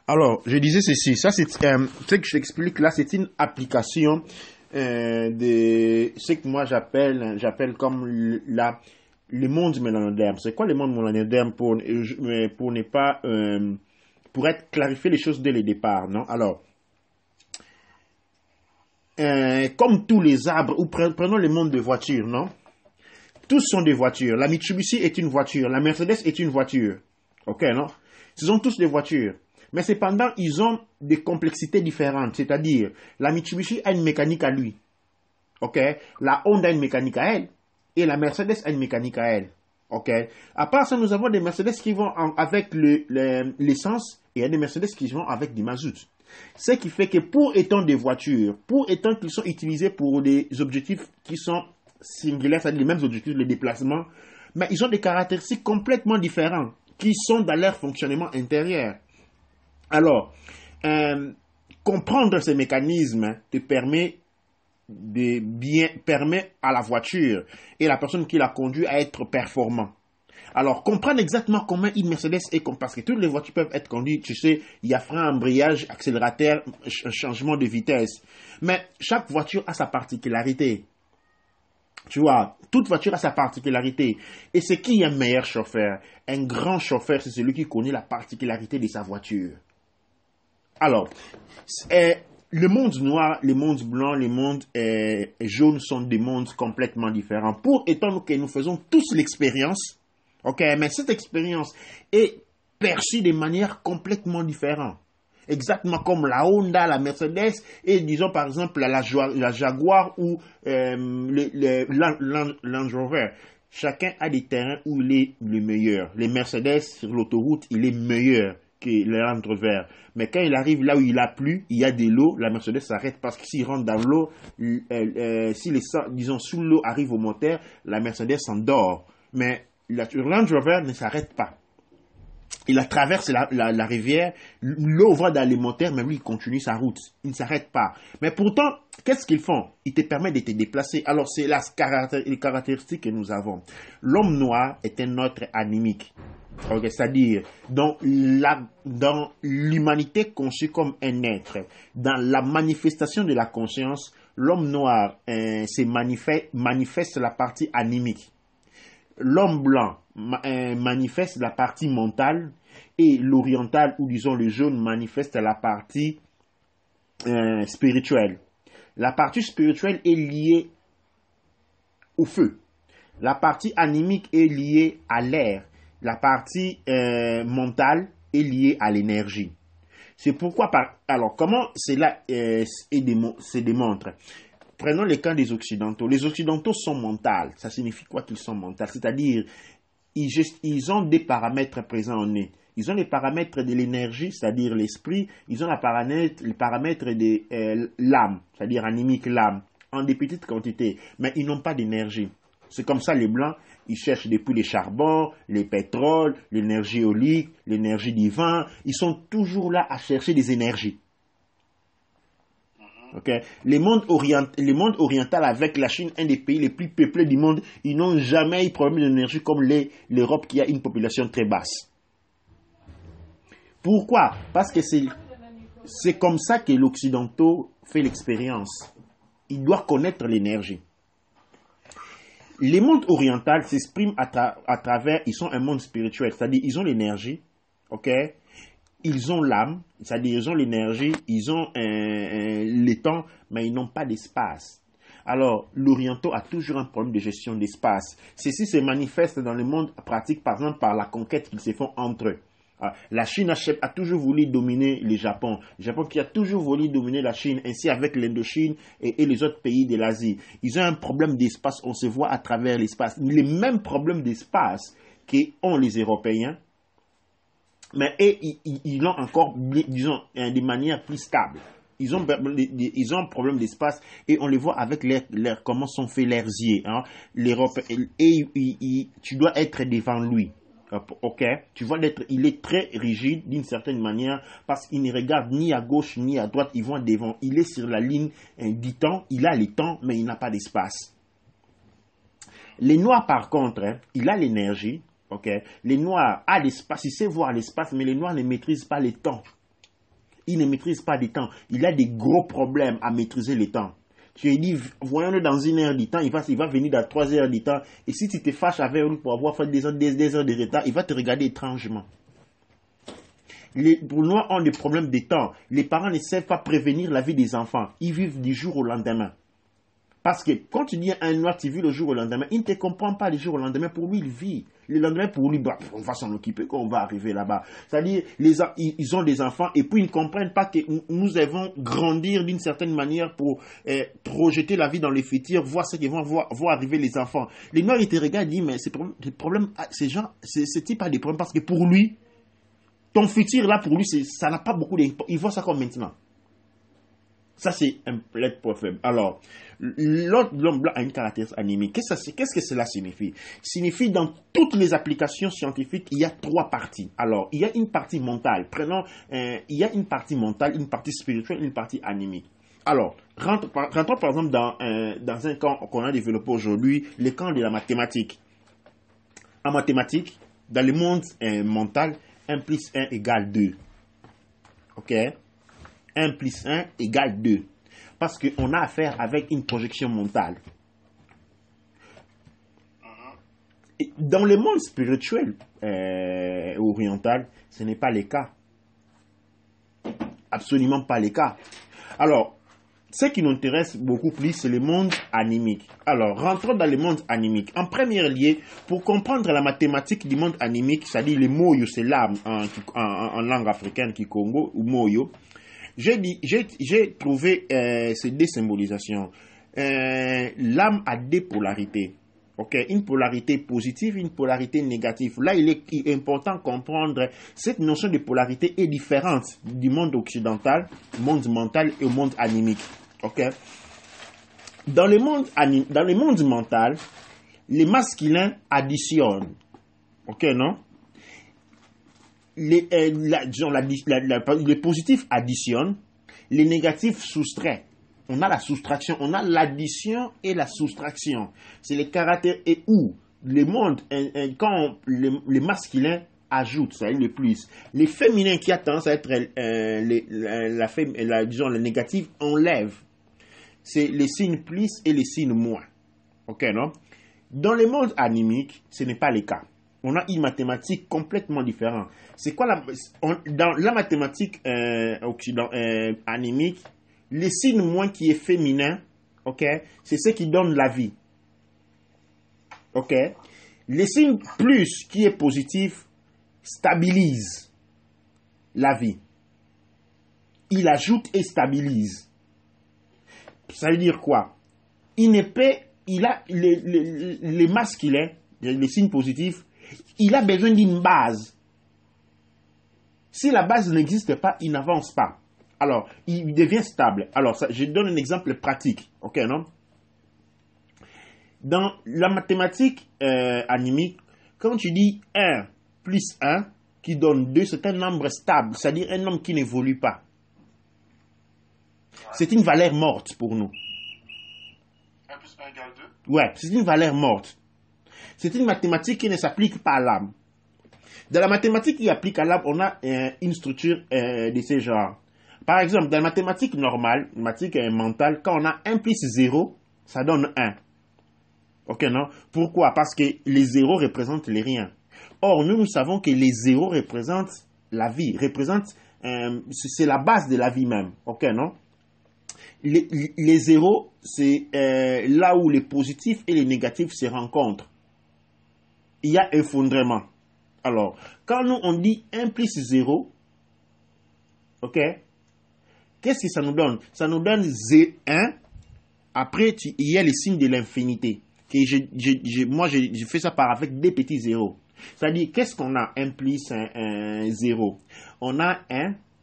Alors, je disais ceci. Ça, c'est ce que je t'explique là, c'est une application de ce que moi j'appelle comme le monde millénaire. C'est quoi le monde millénaire pour ne pas pour être clarifier les choses dès le départ, non? Alors, comme tous les arbres, ou prenons le monde de voitures, non? Tous sont des voitures. La Mitsubishi est une voiture. La Mercedes est une voiture. Ok, non? Ce sont tous des voitures. Mais cependant, ils ont des complexités différentes. C'est-à-dire, la Mitsubishi a une mécanique à lui. Ok? La Honda a une mécanique à elle. Et la Mercedes a une mécanique à elle. Ok? À part ça, nous avons des Mercedes qui vont avec l'essence et il y a des Mercedes qui vont avec du mazout. Ce qui fait que pour étant des voitures, pour étant qu'ils sont utilisés pour des objectifs qui sont singulaires, c'est-à-dire les mêmes objectifs, les déplacements, mais ils ont des caractéristiques complètement différentes qui sont dans leur fonctionnement intérieur. Alors, comprendre ces mécanismes te permet permet à la voiture et la personne qui la conduit à être performant. Alors, comprendre exactement comment une Mercedes est, parce que toutes les voitures peuvent être conduites, tu sais, il y a frein, embrayage, accélérateur, changement de vitesse. Mais chaque voiture a sa particularité. Tu vois, toute voiture a sa particularité. Et c'est qui est un meilleur chauffeur? Un grand chauffeur, c'est celui qui connaît la particularité de sa voiture. Alors, le monde noir, le monde blanc, le monde jaune sont des mondes complètement différents. Pour étant que nous faisons tous l'expérience, ok, mais cette expérience est perçue de manière complètement différente. Exactement comme la Honda, la Mercedes et disons par exemple la Jaguar ou Land Rover. Chacun a des terrains où il est le meilleur. Les Mercedes sur l'autoroute, il est meilleur que le Land Rover. Mais quand il arrive là où il a plu, il y a de l'eau, la Mercedes s'arrête parce que s'il rentre dans l'eau, si disons sous l'eau arrive au moteur, la Mercedes s'endort. Mais la Land Rover ne s'arrête pas. Il traverse la rivière, l'eau va dans les moteurs, mais lui, il continue sa route. Il ne s'arrête pas. Mais pourtant, qu'est-ce qu'ils font? Ils te permettent de te déplacer. Alors, c'est les caractéristiques que nous avons. L'homme noir est un être animique. Okay, c'est-à-dire, dans l'humanité conçue comme un être, dans la manifestation de la conscience, l'homme noir manifeste la partie animique. L'homme blanc manifeste la partie mentale et l'oriental, ou disons le jaune, manifeste la partie spirituelle. La partie spirituelle est liée au feu. La partie animique est liée à l'air. La partie mentale est liée à l'énergie. C'est pourquoi, alors, comment cela se démontre? Prenons le cas des Occidentaux. Les Occidentaux sont mentaux. Ça signifie quoi qu'ils sont mentaux? C'est-à-dire, ils ont des paramètres présents en eux. Ils ont les paramètres de l'énergie, c'est-à-dire l'esprit. Ils ont les paramètres de l'âme, c'est-à-dire animique, l'âme, en des petites quantités. Mais ils n'ont pas d'énergie. C'est comme ça, les Blancs, ils cherchent depuis les charbons, les pétroles, l'énergie éolique, l'énergie du vent. Ils sont toujours là à chercher des énergies. Okay. Le monde oriental avec la Chine, un des pays les plus peuplés du monde, ils n'ont jamais eu de problème d'énergie comme l'Europe qui a une population très basse. Pourquoi? Parce que c'est comme ça que l'Occidental fait l'expérience. Il doit connaître l'énergie. Les mondes orientaux s'expriment à travers, ils sont un monde spirituel, c'est-à-dire ils ont l'énergie, ok? Ils ont l'âme, c'est-à-dire ils ont l'énergie, ils ont le temps, mais ils n'ont pas d'espace. Alors, l'oriental a toujours un problème de gestion d'espace. Ceci se manifeste dans le monde pratique, par exemple, par la conquête qu'ils se font entre eux. La Chine a toujours voulu dominer le Japon. Le Japon qui a toujours voulu dominer la Chine, ainsi avec l'Indochine et les autres pays de l'Asie. Ils ont un problème d'espace, on se voit à travers l'espace. Les mêmes problèmes d'espace qu'ont les Européens, mais ils l'ont encore, disons, de manière plus stable. Ils ont un problème d'espace et on les voit avec comment sont faits leurs yeux. Hein. L'Europe, tu dois être devant lui. Ok, tu vois, il est très rigide d'une certaine manière parce qu'il ne regarde ni à gauche ni à droite, il voit devant. Il est sur la ligne du temps, il a le temps, mais il n'a pas d'espace. Les noirs, par contre, il a l'énergie. Ok, les noirs a l'espace, il sait voir l'espace, mais les noirs ne maîtrisent pas le temps. il ne maîtrise pas les temps. Il a des gros problèmes à maîtriser les temps. Tu lui dis, voyons-le dans 1 heure du temps, il va venir dans 3 heures du temps. Et si tu te fâches avec lui pour avoir fait des heures de retard, il va te regarder étrangement. Pour nous, on a des problèmes de temps. Les parents ne savent pas prévenir la vie des enfants. Ils vivent du jour au lendemain. Parce que quand tu dis à un noir, tu vis le jour au lendemain, il ne te comprend pas le jour au lendemain. Pour lui, il vit. Le lendemain, pour lui, bah, on va s'en occuper quand on va arriver là-bas. C'est-à-dire, ils ont des enfants et puis ils ne comprennent pas que nous devons grandir d'une certaine manière pour projeter la vie dans le futur, voir ce qui vont voir arriver les enfants. Les noirs, ils te regardent et disent, mais ces problèmes, ce type a des problèmes parce que pour lui, ton futur là, pour lui, ça n'a pas beaucoup d'importance. Il voit ça comme maintenant. Ça, c'est un point faible. Alors, l'homme blanc a une caractéristique anémique. Qu'est-ce que cela signifie? Signifie dans toutes les applications scientifiques, il y a 3 parties. Alors, il y a une partie mentale. Il y a une partie mentale, une partie spirituelle, une partie anémique. Alors, rentrons par exemple dans un camp qu'on a développé aujourd'hui, le camp de la mathématique. En mathématiques, dans le monde mental, 1 plus 1 égale 2. OK? 1 plus 1 égale 2. Parce qu'on a affaire avec une projection mentale. Et dans le monde spirituel oriental, ce n'est pas le cas. Absolument pas le cas. Alors, ce qui nous intéresse beaucoup plus, c'est le monde animique. Alors, rentrons dans le monde animique. En premier lieu, pour comprendre la mathématique du monde animique, c'est-à-dire le moyo, c'est l'âme en langue africaine, Kikongo, ou moyo, j'ai trouvé ces 2 symbolisations. L'âme a 2 polarités. Okay? Une polarité positive, une polarité négative. Là, il est important de comprendre cette notion de polarité est différente du monde occidental, monde mental et au monde animique. Okay? Dans le monde mental, les masculins additionnent. OK, non? Les positifs additionnent, les négatifs soustraient. On a la soustraction, on a l'addition et la soustraction. C'est les caractères et où le monde, quand les masculins ajoutent, ça le plus. Les féminins qui a tendance à être disons, le négatif enlèvent. C'est les signes plus et les signes moins. OK, non? Dans le monde animique, ce n'est pas le cas. On a une mathématique complètement différente. C'est quoi dans la mathématique anémique, le signe moins qui est féminin, ok, c'est ce qui donne la vie. Ok, le signe plus qui est positif stabilise la vie. Il ajoute et stabilise. Ça veut dire quoi? Les masculins, les signes positifs, il a besoin d'une base. Si la base n'existe pas, il n'avance pas. Alors, il devient stable. Alors, je donne un exemple pratique. OK, non? Dans la mathématique animique, quand tu dis 1 plus 1 qui donne 2, c'est un nombre stable, c'est-à-dire un nombre qui n'évolue pas. C'est une valeur morte pour nous. 1 plus 1 égale 2? Ouais, c'est une valeur morte. C'est une mathématique qui ne s'applique pas à l'âme. Dans la mathématique qui applique à l'âme, on a une structure de ce genre. Par exemple, dans la mathématique normale, mathématique mentale, quand on a 1 plus 0, ça donne 1. Ok, non? Pourquoi? Parce que les zéros représentent les riens. Or, nous savons que les zéros représentent la vie, c'est la base de la vie même. Ok, non? Les zéros, c'est là où les positifs et les négatifs se rencontrent. Il y a effondrement. Alors, quand nous on dit 1 plus 0, ok, qu'est-ce que ça nous donne? Ça nous donne 1, après il y a les signes de l'infinité. Moi, je fais ça avec des petits zéros. C'est-à-dire, qu'est-ce qu'on a 1 plus 1, 0? On a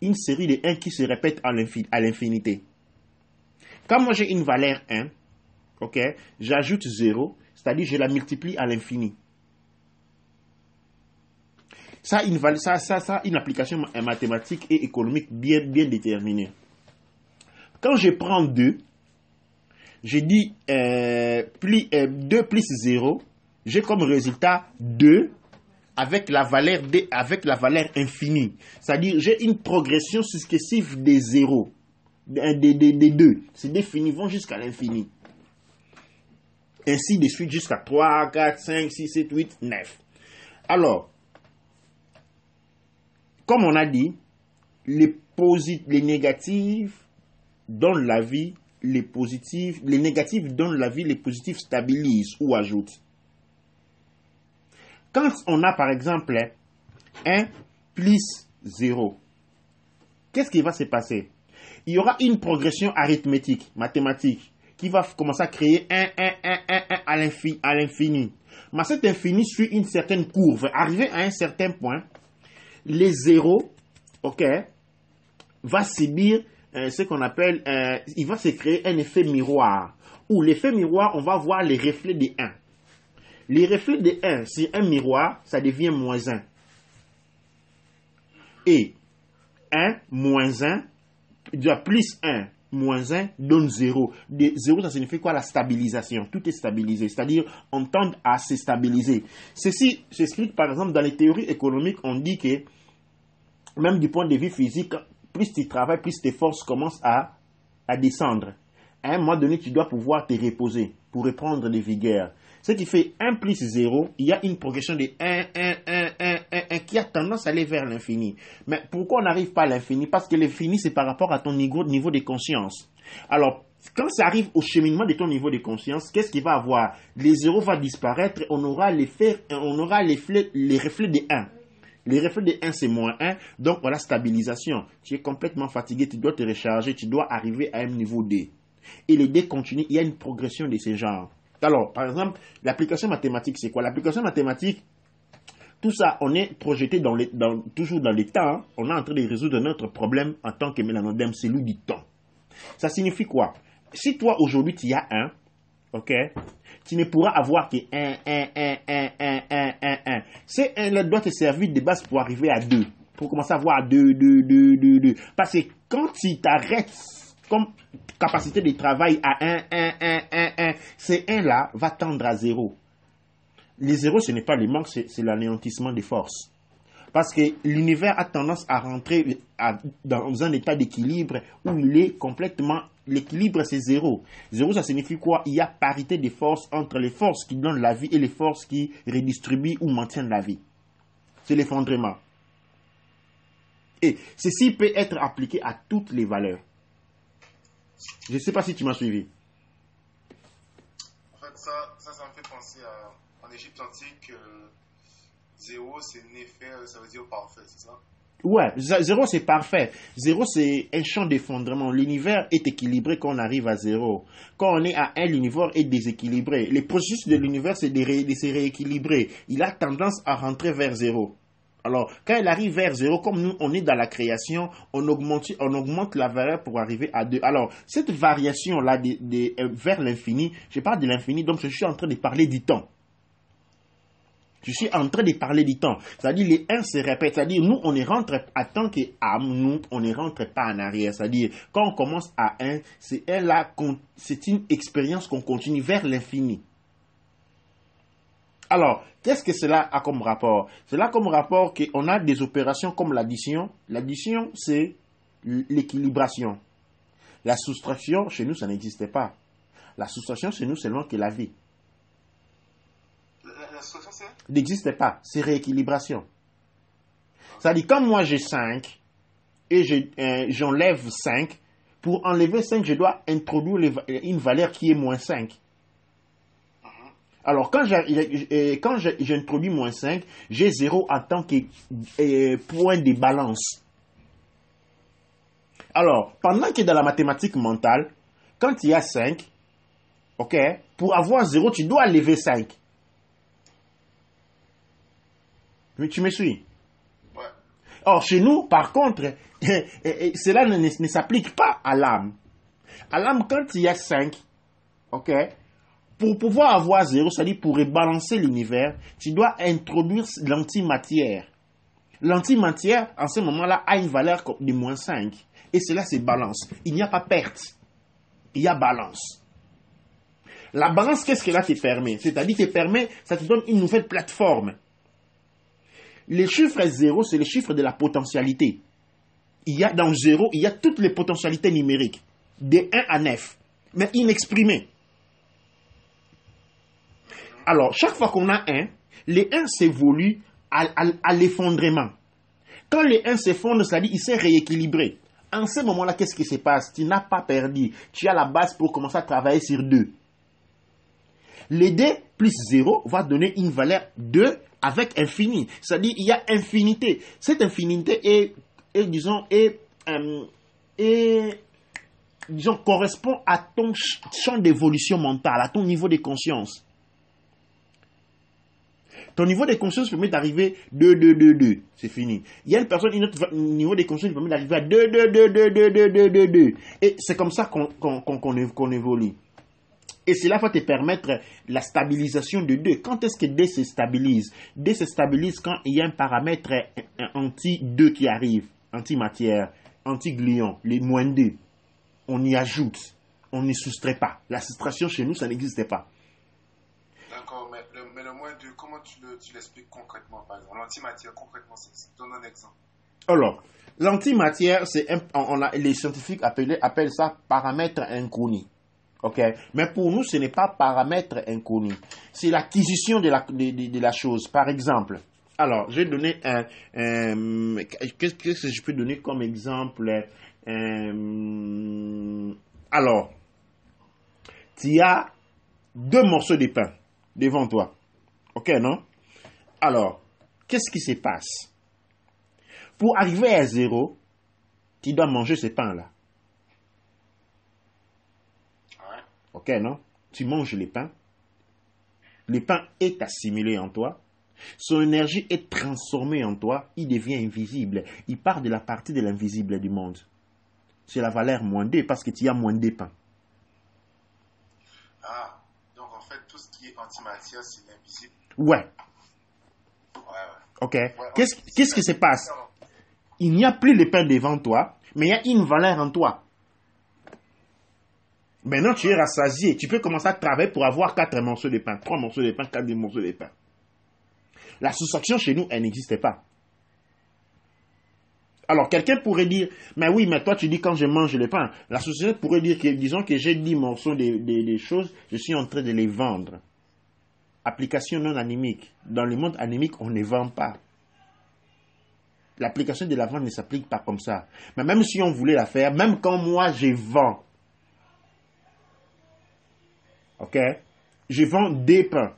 une série de 1 qui se répète à l'infinité. Quand moi j'ai une valeur 1, ok, j'ajoute 0, c'est-à-dire je la multiplie à l'infini. Ça a une application mathématique et économique bien déterminée. Quand je prends 2, je dis 2 plus 0, j'ai comme résultat 2 avec la valeur infinie. C'est-à-dire, j'ai une progression successive des zéros, des deux. Ces définis vont jusqu'à l'infini. Ainsi de suite jusqu'à 3, 4, 5, 6, 7, 8, 9. Alors, comme on a dit, les négatifs donnent la vie, les négatifs donnent la vie, les positifs stabilisent ou ajoutent. Quand on a par exemple 1 plus 0, qu'est-ce qui va se passer? Il y aura une progression arithmétique, mathématique, qui va commencer à créer 1 à l'infini. Mais cet infini suit une certaine courbe. Arrivé à un certain point, les zéros, va subir ce qu'on appelle, il va se créer un effet miroir. Où l'effet miroir, on va voir les reflets des 1. Les reflets de 1 sur un miroir, ça devient moins 1. Et 1 moins 1, plus 1 moins 1 donne 0. 0, ça signifie quoi? La stabilisation. Tout est stabilisé. C'est-à-dire, on tend à se stabiliser. Ceci s'explique, par exemple, dans les théories économiques, on dit que, même du point de vue physique, plus tu travailles, plus tes forces commencent à descendre. À un moment donné, tu dois pouvoir te reposer pour reprendre des vigueurs. Ce qui fait 1 plus 0, il y a une progression de 1 qui a tendance à aller vers l'infini. Mais pourquoi on n'arrive pas à l'infini? Parce que l'infini, c'est par rapport à ton niveau de conscience. Alors, quand ça arrive au cheminement de ton niveau de conscience, qu'est-ce qu'il va avoir? Les zéros vont disparaître, on aura les reflets de 1. Les reflets de 1, c'est moins 1, donc voilà, stabilisation. Tu es complètement fatigué, tu dois te recharger, tu dois arriver à un niveau D. Et les D continuent, il y a une progression de ce genre. Alors, par exemple, l'application mathématique, c'est quoi? L'application mathématique, tout ça, on est projeté toujours dans le temps. Hein. On est en train de résoudre notre problème en tant que mélanodème, c'est celui du temps. Ça signifie quoi? Si toi, aujourd'hui, tu y as 1, tu ne pourras avoir que 1. Ces 1-là doit te servir de base pour arriver à 2. Pour commencer à avoir 2. Parce que quand tu t'arrêtes comme capacité de travail à 1, ces 1-là va tendre à 0. Les 0, ce n'est pas le manque, c'est l'anéantissement des forces. Parce que l'univers a tendance à rentrer dans un état d'équilibre où il est complètement... L'équilibre, c'est 0. 0, ça signifie quoi? Il y a parité des forces entre les forces qui donnent la vie et les forces qui redistribuent ou maintiennent la vie. C'est l'effondrement. Et ceci peut être appliqué à toutes les valeurs. Je ne sais pas si tu m'as suivi. En fait, ça me fait penser en Égypte antique, 0 c'est néfer, ça veut dire parfait, c'est ça? Ouais, 0 c'est parfait. 0 c'est un champ d'effondrement. L'univers est équilibré quand on arrive à 0. Quand on est à 1, l'univers est déséquilibré. Les processus de l'univers, c'est de se rééquilibrer. Il a tendance à rentrer vers 0. Alors, quand il arrive vers 0, comme nous, on est dans la création, on augmente la valeur pour arriver à 2. Alors, cette variation-là vers l'infini, je parle de l'infini, donc je suis en train de parler du temps. Je suis en train de parler du temps. C'est-à-dire, les 1 se répètent. C'est-à-dire, nous, on est rentré à tant qu'âme, nous, on ne rentre pas en arrière. C'est-à-dire, quand on commence à 1, c'est une expérience qu'on continue vers l'infini. Alors, qu'est-ce que cela a comme rapport? Cela a comme rapport qu'on a des opérations comme l'addition. L'addition, c'est l'équilibration. La soustraction, chez nous, ça n'existait pas. La soustraction, chez nous, c'est loin que la vie. La soustraction, c'est? N'existait pas. C'est rééquilibration. C'est-à-dire, quand moi j'ai 5 et j'enlève 5, pour enlever 5, je dois introduire une valeur qui est moins 5. Alors, quand j'introduis moins 5, j'ai 0 en tant que point de balance. Alors, pendant que dans la mathématique mentale, quand il y a 5, pour avoir 0, tu dois lever 5. Mais tu me suis? Ouais. Or, chez nous, par contre, cela ne s'applique pas à l'âme. À l'âme, quand il y a 5, pour pouvoir avoir 0, c'est-à-dire pour rebalancer l'univers, tu dois introduire l'antimatière. L'antimatière, en ce moment-là, a une valeur de moins 5. Et cela se balance. Il n'y a pas perte. Il y a balance. La balance, qu'est-ce que là te permet? C'est-à-dire, ça te donne une nouvelle plateforme. Les chiffres 0, c'est les chiffres de la potentialité. Il y a dans 0, il y a toutes les potentialités numériques, de 1 à 9, mais inexprimées. Alors, chaque fois qu'on a 1, les 1 s'évoluent à l'effondrement. Quand les 1 s'effondrent, ça dit qu'il s'est rééquilibré. En ce moment-là, qu'est-ce qui se passe? Tu n'as pas perdu. Tu as la base pour commencer à travailler sur 2. Les 2 plus 0 va donner une valeur 2 avec infini. C'est-à-dire qu'il y a infinité. Cette infinité correspond à ton champ d'évolution mentale, à ton niveau de conscience. Ton niveau de conscience permet d'arriver 2, 2, 2, 2. C'est fini. Il y a une personne, un autre niveau de conscience permet d'arriver à 2, 2, 2, 2, 2, 2, 2, 2, 2. Et c'est comme ça qu'on évolue. Et cela va te permettre la stabilisation de 2. Quand est-ce que D se stabilise? D se stabilise quand il y a un paramètre anti-2 qui arrive. Antimatière, anti-gluon, les moins 2. On y ajoute. On ne soustrait pas. La soustraction chez nous, ça n'existait pas. D'accord, mais le moins 2, comment tu l'expliques concrètement, par exemple? L'antimatière, concrètement, donne un exemple. Alors, l'antimatière, les scientifiques appellent ça paramètre inconnu. Ok, mais pour nous, ce n'est pas paramètre inconnu. C'est l'acquisition de la chose. Par exemple, alors, je vais donner qu'est-ce que je peux donner comme exemple? Alors, tu as 2 morceaux de pain devant toi. Ok, non? Alors, qu'est-ce qui se passe? Pour arriver à 0, tu dois manger ce pain-là. Ok, non? Tu manges les pains. Le pain est assimilé en toi. Son énergie est transformée en toi. Il devient invisible. Il part de la partie de l'invisible du monde. C'est la valeur moins 2 parce que tu as moins 2 pains. Ah, donc en fait, tout ce qui est antimatière, c'est l'invisible. Ouais. Ok. Ouais, qu'est-ce qui se passe? Il n'y a plus le pain devant toi, mais il y a une valeur en toi. Maintenant, tu es rassasié. Tu peux commencer à travailler pour avoir 4 morceaux de pain, 3 morceaux de pain, 4 morceaux de pain. La soustraction chez nous, elle n'existait pas. Alors, quelqu'un pourrait dire, mais oui, mais toi, tu dis quand je mange le pain. La soustraction pourrait dire que, disons que j'ai 10 morceaux de choses, je suis en train de les vendre. Application non animique. Dans le monde animique, on ne vend pas. L'application de la vente ne s'applique pas comme ça. Mais même si on voulait la faire, même quand moi je vends, ok, je vends des pains.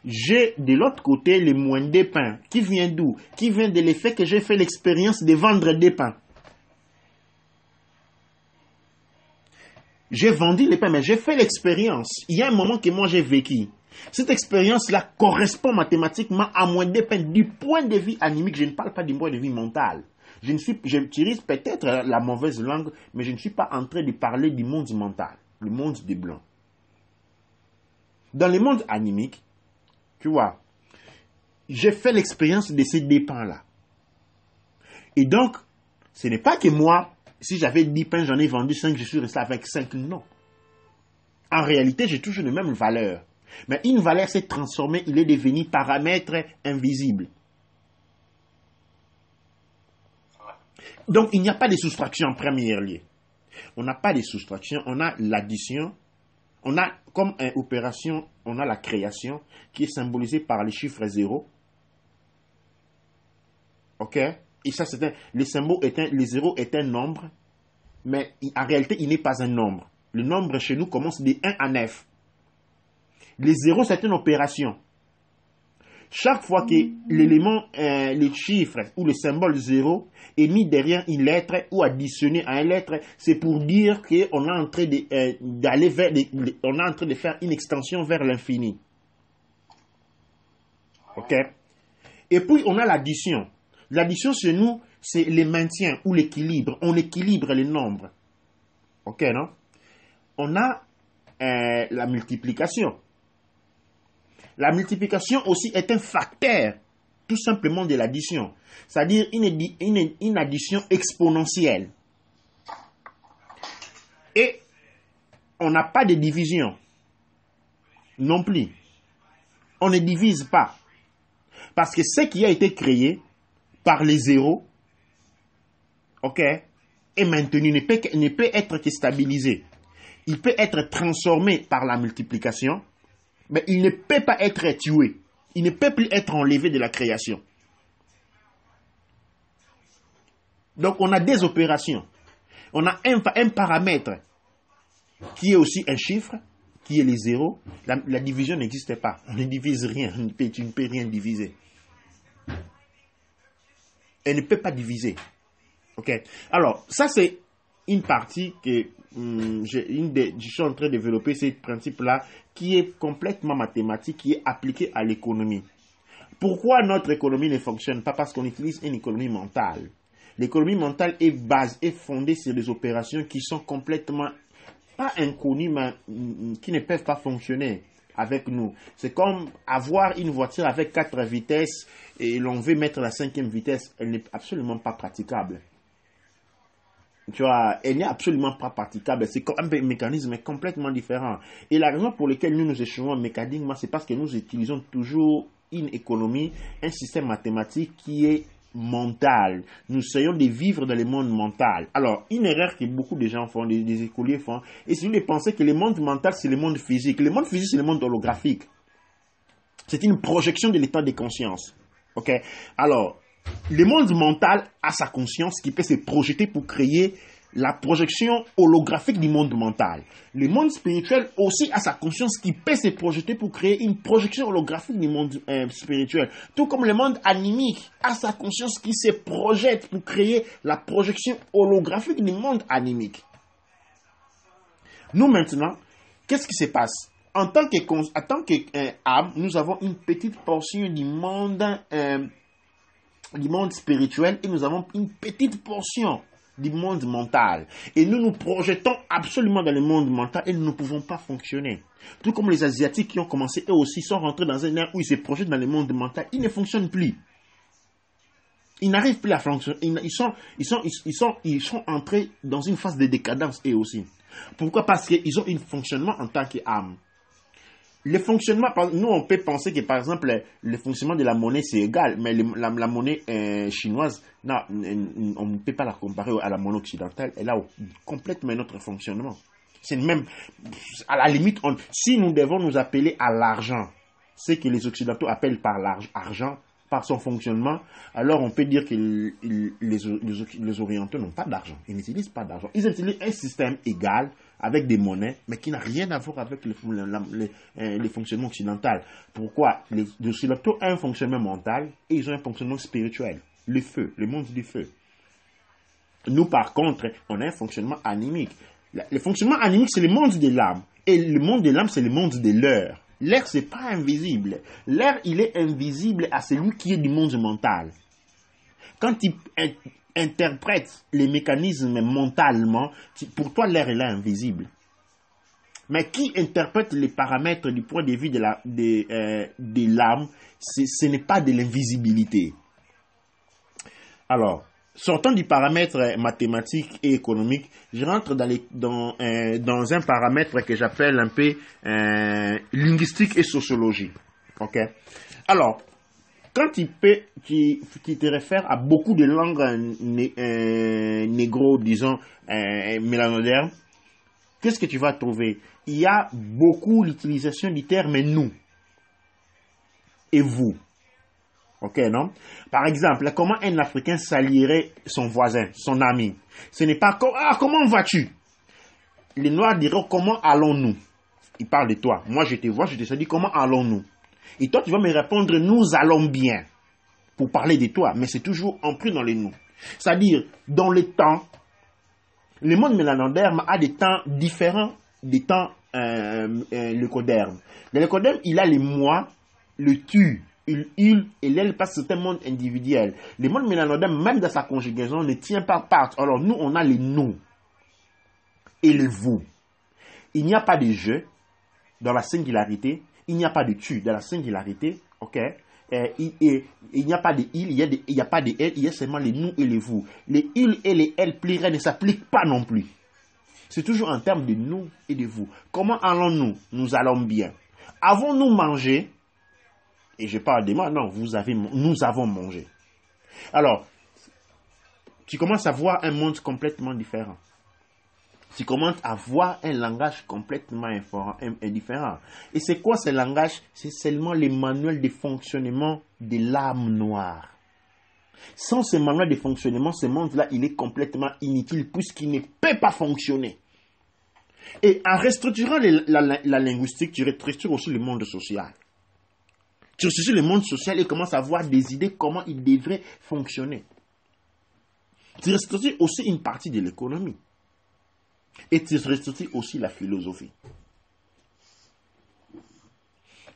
J'ai de l'autre côté les moins des pains. Qui vient d'où? Qui vient de l'effet que j'ai fait l'expérience de vendre des pains. J'ai vendu les pains, mais j'ai fait l'expérience. Il y a un moment que moi j'ai vécu. Cette expérience-là correspond mathématiquement à moins des pains. Du point de vue animique, je ne parle pas du point de vue mental. J'utilise peut-être la mauvaise langue, mais je ne suis pas en train de parler du monde mental, le monde des blancs. Dans le monde animique, tu vois, j'ai fait l'expérience de ces 2 pains-là. Et donc, ce n'est pas que moi, si j'avais 10 pains, j'en ai vendu 5, je suis resté avec 5, non. En réalité, j'ai toujours les mêmes valeurs. Mais une valeur s'est transformée, il est devenu paramètre invisible. Donc, il n'y a pas de soustraction en première lieu. On n'a pas de soustraction, on a l'addition. On a comme opération, on a la création qui est symbolisée par les chiffres 0. Ok? Et ça, le 0 est un nombre, mais en réalité, il n'est pas un nombre. Le nombre chez nous commence de 1 à 9. Les 0, c'est une opération. Chaque fois que l'élément, le chiffre ou le symbole 0 est mis derrière une lettre ou additionné à une lettre, c'est pour dire qu'on est en train d'aller vers, on est en train de faire une extension vers l'infini. Ok? Et puis on a l'addition. L'addition chez nous, c'est le maintien ou l'équilibre. On équilibre les nombres. Ok, non? On a la multiplication. La multiplication aussi est un facteur tout simplement de l'addition. C'est-à-dire une addition exponentielle. Et on n'a pas de division non plus. On ne divise pas. Parce que ce qui a été créé par les zéros, ok, est maintenu, ne peut être que stabilisé. Il peut être transformé par la multiplication, mais il ne peut pas être tué. Il ne peut plus être enlevé de la création. Donc, on a des opérations. On a un paramètre qui est aussi un chiffre, qui est les zéros. La division n'existe pas. On ne divise rien. Tu ne peux rien diviser. Elle ne peut pas diviser. Ok. Alors, ça c'est une partie que je suis en train de développer, ce principe-là, qui est complètement mathématique, qui est appliqué à l'économie. Pourquoi notre économie ne fonctionne pas? Parce qu'on utilise une économie mentale. L'économie mentale est fondée sur des opérations qui sont complètement, pas inconnues, mais qui ne peuvent pas fonctionner avec nous. C'est comme avoir une voiture avec 4 vitesses et l'on veut mettre la 5e vitesse. Elle n'est absolument pas praticable. Tu vois, elle n'est absolument pas praticable. C'est un mécanisme complètement différent. Et la raison pour laquelle nous échouons mécaniquement, c'est parce que nous utilisons toujours une économie, un système mathématique qui est mental. Nous essayons de vivre dans le monde mental. Alors, une erreur que beaucoup de gens font, des écoliers font, et c'est de penser que le monde mental, c'est le monde physique. Le monde physique, c'est le monde holographique. C'est une projection de l'état de conscience. Ok? Alors, le monde mental a sa conscience qui peut se projeter pour créer la projection holographique du monde mental. Le monde spirituel aussi a sa conscience qui peut se projeter pour créer une projection holographique du monde spirituel. Tout comme le monde animique a sa conscience qui se projette pour créer la projection holographique du monde animique. Nous maintenant, qu'est-ce qui se passe? En tant qu'âme, nous avons une petite portion du monde spirituel et nous avons une petite portion du monde mental. Et nous nous projetons absolument dans le monde mental et nous ne pouvons pas fonctionner. Tout comme les Asiatiques qui ont commencé, eux aussi, sont rentrés dans un air où ils se projettent dans le monde mental, ils ne fonctionnent plus. Ils n'arrivent plus à fonctionner. Ils sont entrés dans une phase de décadence, eux aussi. Pourquoi? Parce qu'ils ont un fonctionnement en tant qu'âme. Le fonctionnement, nous on peut penser que par exemple le fonctionnement de la monnaie c'est égal, mais la monnaie chinoise, non, on ne peut pas la comparer à la monnaie occidentale, elle a complètement un autre fonctionnement. C'est même, à la limite, si nous devons nous appeler à l'argent, ce que les occidentaux appellent par l'argent, par son fonctionnement, alors on peut dire que les orientaux n'ont pas d'argent, ils n'utilisent pas d'argent, ils utilisent un système égal, avec des monnaies, mais qui n'a rien à voir avec le fonctionnement occidental. Pourquoi? Les occidentaux ont un fonctionnement mental et ils ont un fonctionnement spirituel. Le feu, le monde du feu. Nous, par contre, on a un fonctionnement animique. Le fonctionnement animique, c'est le monde de l'âme. Et le monde de l'âme, c'est le monde de l'air. L'air, c'est pas invisible. L'air, il est invisible à celui qui est du monde mental. Quand il interprète les mécanismes mentalement, pour toi l'air est là invisible. Mais qui interprète les paramètres du point de vue de l'âme, ce n'est pas de l'invisibilité. Alors, sortant du paramètre mathématique et économique, je rentre dans un paramètre que j'appelle un peu linguistique et sociologie. Ok? Alors, quand tu te réfères à beaucoup de langues négro, disons, mélanodermes, qu'est-ce que tu vas trouver? Il y a beaucoup l'utilisation du terme nous et vous. Ok, non? Par exemple, comment un Africain s'allierait son voisin, son ami? Ce n'est pas comment vas-tu? Les Noirs diront comment allons-nous? Ils parlent de toi. Moi, je te vois, je te dis comment allons-nous? Et toi, tu vas me répondre, nous allons bien, pour parler de toi, mais c'est toujours ancré dans les nous. C'est-à-dire, dans le temps, le monde mélanoderme a des temps différents des temps leucoderme. Le leucoderme, il a les moi, le tu, il et l'aile, parce que c'est un monde individuel. Le monde mélanoderme, même dans sa conjugaison, ne tient pas part. Alors, nous, on a les nous et le vous. Il n'y a pas de je dans la singularité. Il n'y a pas de tu dans la singularité, ok? Il n'y a pas de il, il n'y a pas de elle, il y a seulement les nous et les vous. Les il et les elle pluriels ne s'appliquent pas non plus. C'est toujours en termes de nous et de vous. Comment allons-nous? Nous allons bien. Avons-nous mangé? Et je parle des morts, non, nous avons mangé. Alors, tu commences à voir un monde complètement différent. Tu commences à voir un langage complètement différent. Et c'est quoi ce langage? C'est seulement les manuels de fonctionnement de l'âme noire. Sans ce manuel de fonctionnement, ce monde-là, il est complètement inutile puisqu'il ne peut pas fonctionner. Et en restructurant la linguistique, tu restructures aussi le monde social. Tu restructures le monde social et commences à avoir des idées comment il devrait fonctionner. Tu restructures aussi une partie de l'économie. Et tu restructures aussi la philosophie.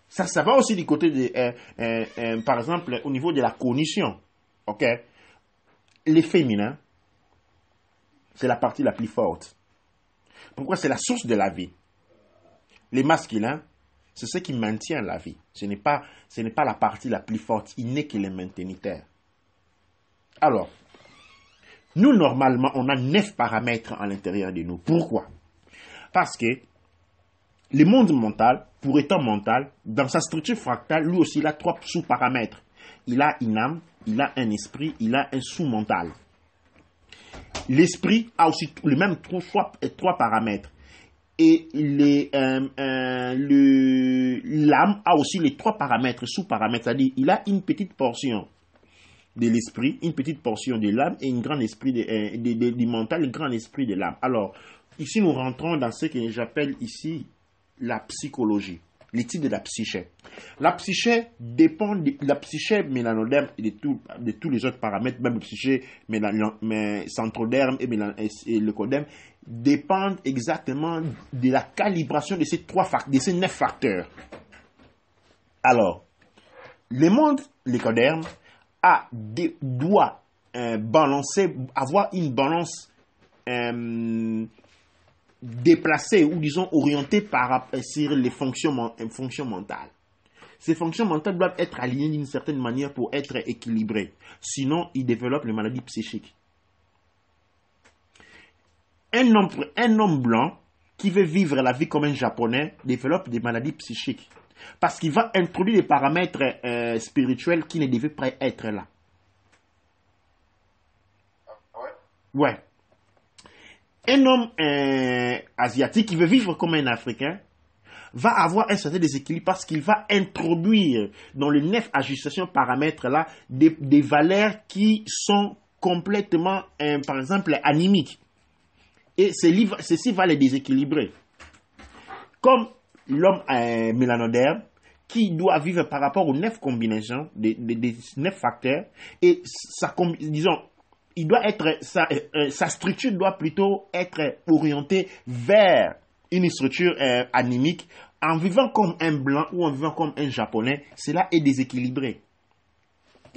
Ça va aussi du côté de, par exemple, au niveau de la cognition. Ok? Les féminins, c'est la partie la plus forte. Pourquoi? C'est la source de la vie. Les masculins, c'est ce qui maintient la vie. Ce n'est pas la partie la plus forte. Il n'est que les mainteniteurs. Alors, nous, normalement, on a 9 paramètres à l'intérieur de nous. Pourquoi? Parce que le monde mental, pour étant mental, dans sa structure fractale, lui aussi, il a 3 sous-paramètres. Il a une âme, il a un esprit, il a un sous-mental. L'esprit a aussi les mêmes 3 paramètres. Et l'âme a aussi les 3 paramètres, sous-paramètres. C'est-à-dire, il a une petite portion de l'esprit, une petite portion de l'âme et une grande esprit du mental, un grand esprit de l'âme. Alors, ici, nous rentrons dans ce que j'appelle ici la psychologie, l'étude de la psyché. La psyché dépend de la psyché mélanoderme et de tous les autres paramètres, même la psyché centroderme et leucoderme, dépendent exactement de la calibration de ces 9 facteurs. Alors, le monde leucoderme doit avoir une balance déplacée ou disons orientée sur les fonctions mentales. Ces fonctions mentales doivent être alignées d'une certaine manière pour être équilibrées. Sinon, ils développent les maladies psychiques. Un homme blanc qui veut vivre la vie comme un Japonais développe des maladies psychiques. Parce qu'il va introduire des paramètres spirituels qui ne devaient pas être là. Ouais. Un homme asiatique qui veut vivre comme un Africain va avoir un certain déséquilibre parce qu'il va introduire dans les 9 ajustations paramètres là des valeurs qui sont complètement, par exemple, animiques. Et ceci va les déséquilibrer. Comme l'homme mélanoderme qui doit vivre par rapport aux 9 combinaisons, des 9 facteurs, et il doit être, sa structure doit plutôt être orientée vers une structure animique. En vivant comme un blanc ou en vivant comme un japonais, cela est déséquilibré.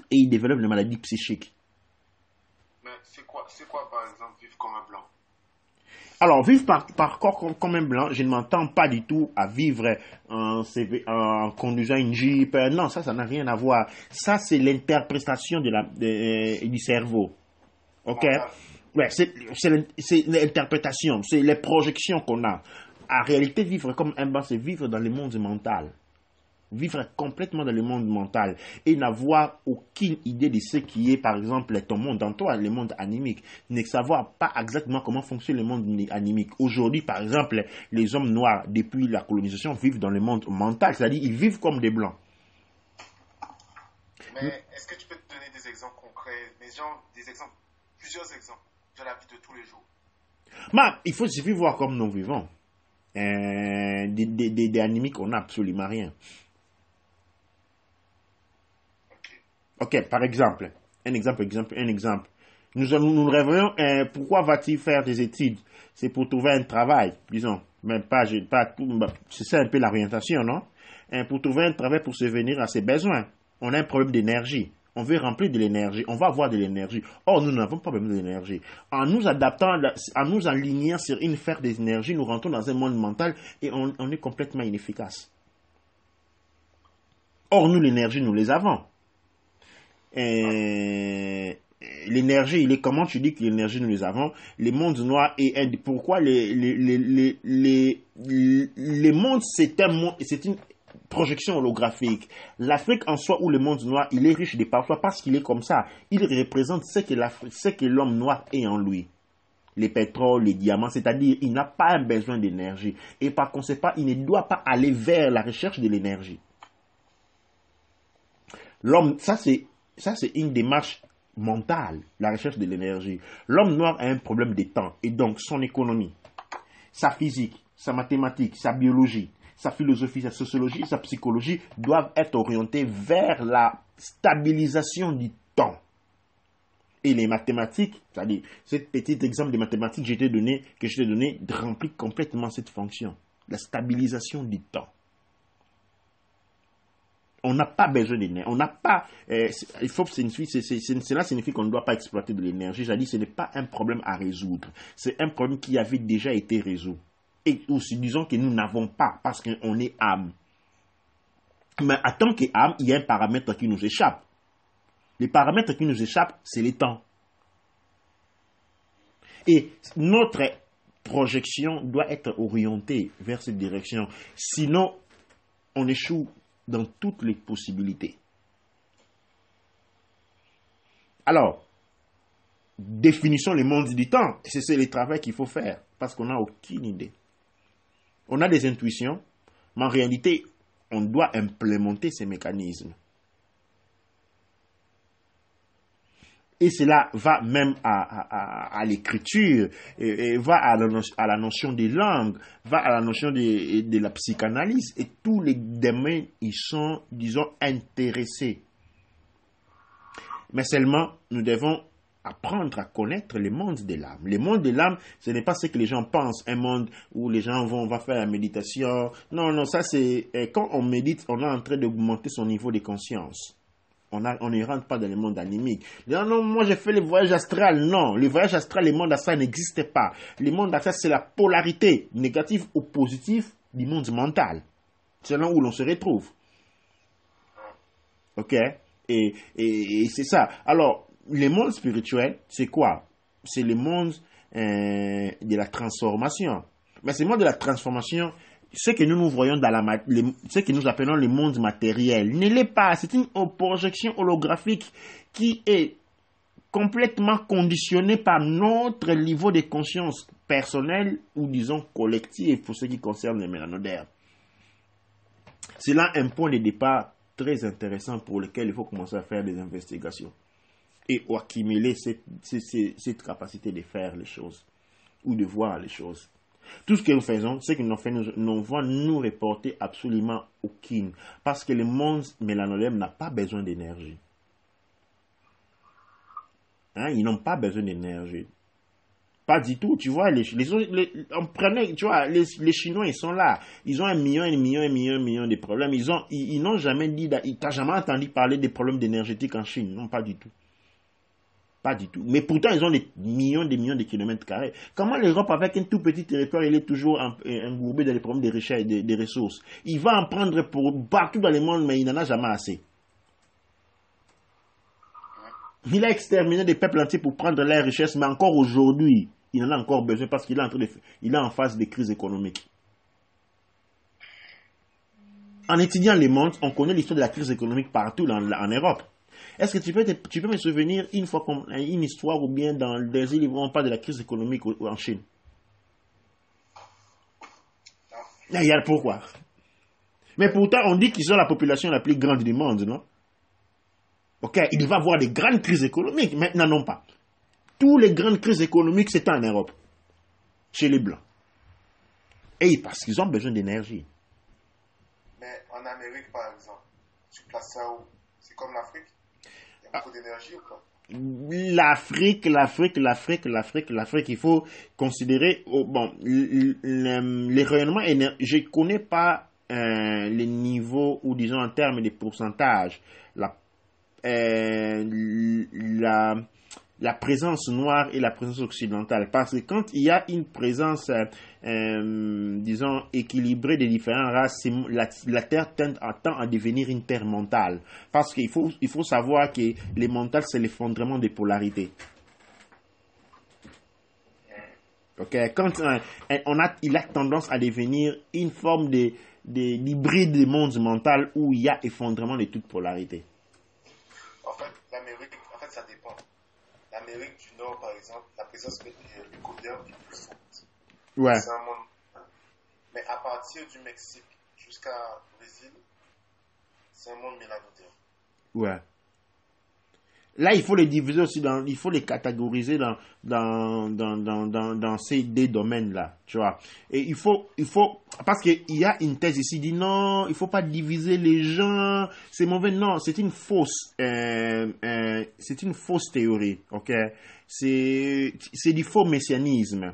Et il développe des maladies psychiques. Mais c'est quoi par exemple, vivre comme un blanc? Alors, vivre par corps comme un blanc, je ne m'entends pas du tout à vivre en conduisant une Jeep. Non, ça n'a rien à voir. Ça, c'est l'interprétation du cerveau. OK? Ouais, c'est l'interprétation, c'est les projections qu'on a. En réalité, vivre comme un blanc, c'est vivre dans le monde mental. Vivre complètement dans le monde mental et n'avoir aucune idée de ce qui est, par exemple, ton monde, dans toi, le monde animique. Ne savoir pas exactement comment fonctionne le monde animique. Aujourd'hui, par exemple, les hommes noirs, depuis la colonisation, vivent dans le monde mental, c'est-à-dire ils vivent comme des blancs. Mais est-ce que tu peux te donner des exemples concrets, plusieurs exemples de la vie de tous les jours? Il suffit voir comme nous vivons. Des animiques, on n'a absolument rien. Ok, par exemple, un exemple. Nous rêverions, pourquoi va-t-il faire des études? C'est pour trouver un travail, disons. Mais c'est ça un peu l'orientation, non? Pour trouver un travail pour subvenir à ses besoins. On a un problème d'énergie. On veut remplir de l'énergie. On va avoir de l'énergie. Or, nous n'avons pas besoin d'énergie. En nous adaptant, en nous alignant sur une sphère d'énergie, nous rentrons dans un monde mental et on est complètement inefficace. Or, nous, l'énergie, nous les avons. L'énergie, il est comment tu dis que l'énergie nous les avons? Les mondes noirs et pourquoi les mondes c'est un monde, projection holographique. L'Afrique en soi ou le monde noir, il est riche de parfois parce qu'il est comme ça. Il représente ce que l'homme noir est en lui. Les pétroles, les diamants, c'est-à-dire il n'a pas un besoin d'énergie. Et par conséquent, il ne doit pas aller vers la recherche de l'énergie. L'homme, ça c'est une démarche mentale, la recherche de l'énergie. L'homme noir a un problème de temps et donc son économie, sa physique, sa mathématique, sa biologie, sa philosophie, sa sociologie et sa psychologie doivent être orientées vers la stabilisation du temps. Et les mathématiques, c'est-à-dire ce petit exemple de mathématiques que je t'ai donné, remplit complètement cette fonction, la stabilisation du temps. On n'a pas besoin d'énergie. On n'a pas. Cela signifie qu'on ne doit pas exploiter de l'énergie. J'ai dit, ce n'est pas un problème à résoudre. C'est un problème qui avait déjà été résolu. Et aussi, disons que nous n'avons pas, parce qu'on est âme. Mais en tant qu'âme, il y a un paramètre qui nous échappe. Les paramètres qui nous échappent, c'est le temps. Et notre projection doit être orientée vers cette direction. Sinon, on échoue dans toutes les possibilités. Alors, définissons les mondes du temps. C'est le travail qu'il faut faire, parce qu'on n'a aucune idée. On a des intuitions, mais en réalité, on doit implémenter ces mécanismes. Et cela va même à l'écriture, et va à la notion des langues, va à la notion de la psychanalyse. Et tous les domaines, ils sont, disons, intéressés. Mais seulement, nous devons apprendre à connaître le monde de l'âme. Le monde de l'âme, ce n'est pas ce que les gens pensent, un monde où les gens va faire la méditation. Non, ça c'est, quand on médite, on est en train d'augmenter son niveau de conscience. On ne rentre pas dans le monde animique. Non, moi j'ai fait le voyage astral. Non, le voyage astral, le monde astral n'existe pas. Le monde astral, c'est la polarité négative ou positive du monde mental. C'est là où l'on se retrouve. Ok? Et c'est ça. Alors, le monde spirituel, c'est quoi? C'est le monde de la transformation. Mais ce monde de la transformation, ce que nous voyons dans ce que nous appelons le monde matériel, ne l'est pas. C'est une projection holographique qui est complètement conditionnée par notre niveau de conscience personnelle ou disons collective pour ce qui concerne les mélanodermes. C'est là un point de départ très intéressant pour lequel il faut commencer à faire des investigations et accumuler cette capacité de faire les choses ou de voir les choses. Tout ce que nous faisons, c'est que nous va nous reporter absolument aucune. Parce que le monde mélanoderme n'a pas besoin d'énergie. Ils n'ont pas besoin d'énergie. Pas du tout. Tu vois, on prenait, tu vois, les Chinois, ils sont là. Ils ont un million de problèmes. Ils n'ont jamais dit, t'as jamais entendu parler des problèmes énergétiques en Chine. Non, pas du tout. Pas du tout. Mais pourtant, ils ont des millions de kilomètres carrés. Comment l'Europe, avec un tout petit territoire, il est toujours engourbé dans les problèmes des richesses et des ressources? Il va en prendre pour partout dans le monde, mais il n'en a jamais assez. Il a exterminé des peuples entiers pour prendre leurs richesses, mais encore aujourd'hui, il en a encore besoin parce qu'il est en phase de crise économique. En étudiant les mondes, on connaît l'histoire de la crise économique partout en Europe. Est-ce que tu peux me souvenir une fois une histoire ou bien dans des livres où on parle de la crise économique en Chine? Il y a pourquoi. Mais pourtant, on dit qu'ils ont la population la plus grande du monde, non? Ok, il devait y avoir des grandes crises économiques. Maintenant, non pas. Toutes les grandes crises économiques, c'est en Europe. Chez les Blancs. Et parce qu'ils ont besoin d'énergie. Mais en Amérique, par exemple, tu places ça où? C'est comme l'Afrique? Il y a beaucoup d'énergie ou quoi? L'Afrique, il faut considérer, les rayonnements énergétiques, je ne connais pas les niveaux, ou disons en termes de pourcentage, la présence noire et la présence occidentale. Parce que quand il y a une présence, disons, équilibrée des différentes races, la Terre tend à devenir une terre mentale. Parce qu'il faut savoir que les mentales, c'est l'effondrement des polarités. Ok, quand il a tendance à devenir une forme de l'hybride des mondes mental où il y a effondrement de toute polarité. En fait, ça dépend. L'Amérique du Nord, par exemple, la présence du codeur est plus forte. Ouais. C'est un monde. Mais à partir du Mexique jusqu'au Brésil, c'est un monde mélanodien. Ouais. Là, il faut les diviser aussi il faut les catégoriser dans ces deux domaines-là, tu vois. Et il faut, parce qu'il y a une thèse ici, dit non, il faut pas diviser les gens, c'est mauvais. Non, c'est une fausse théorie, ok. C'est du faux messianisme.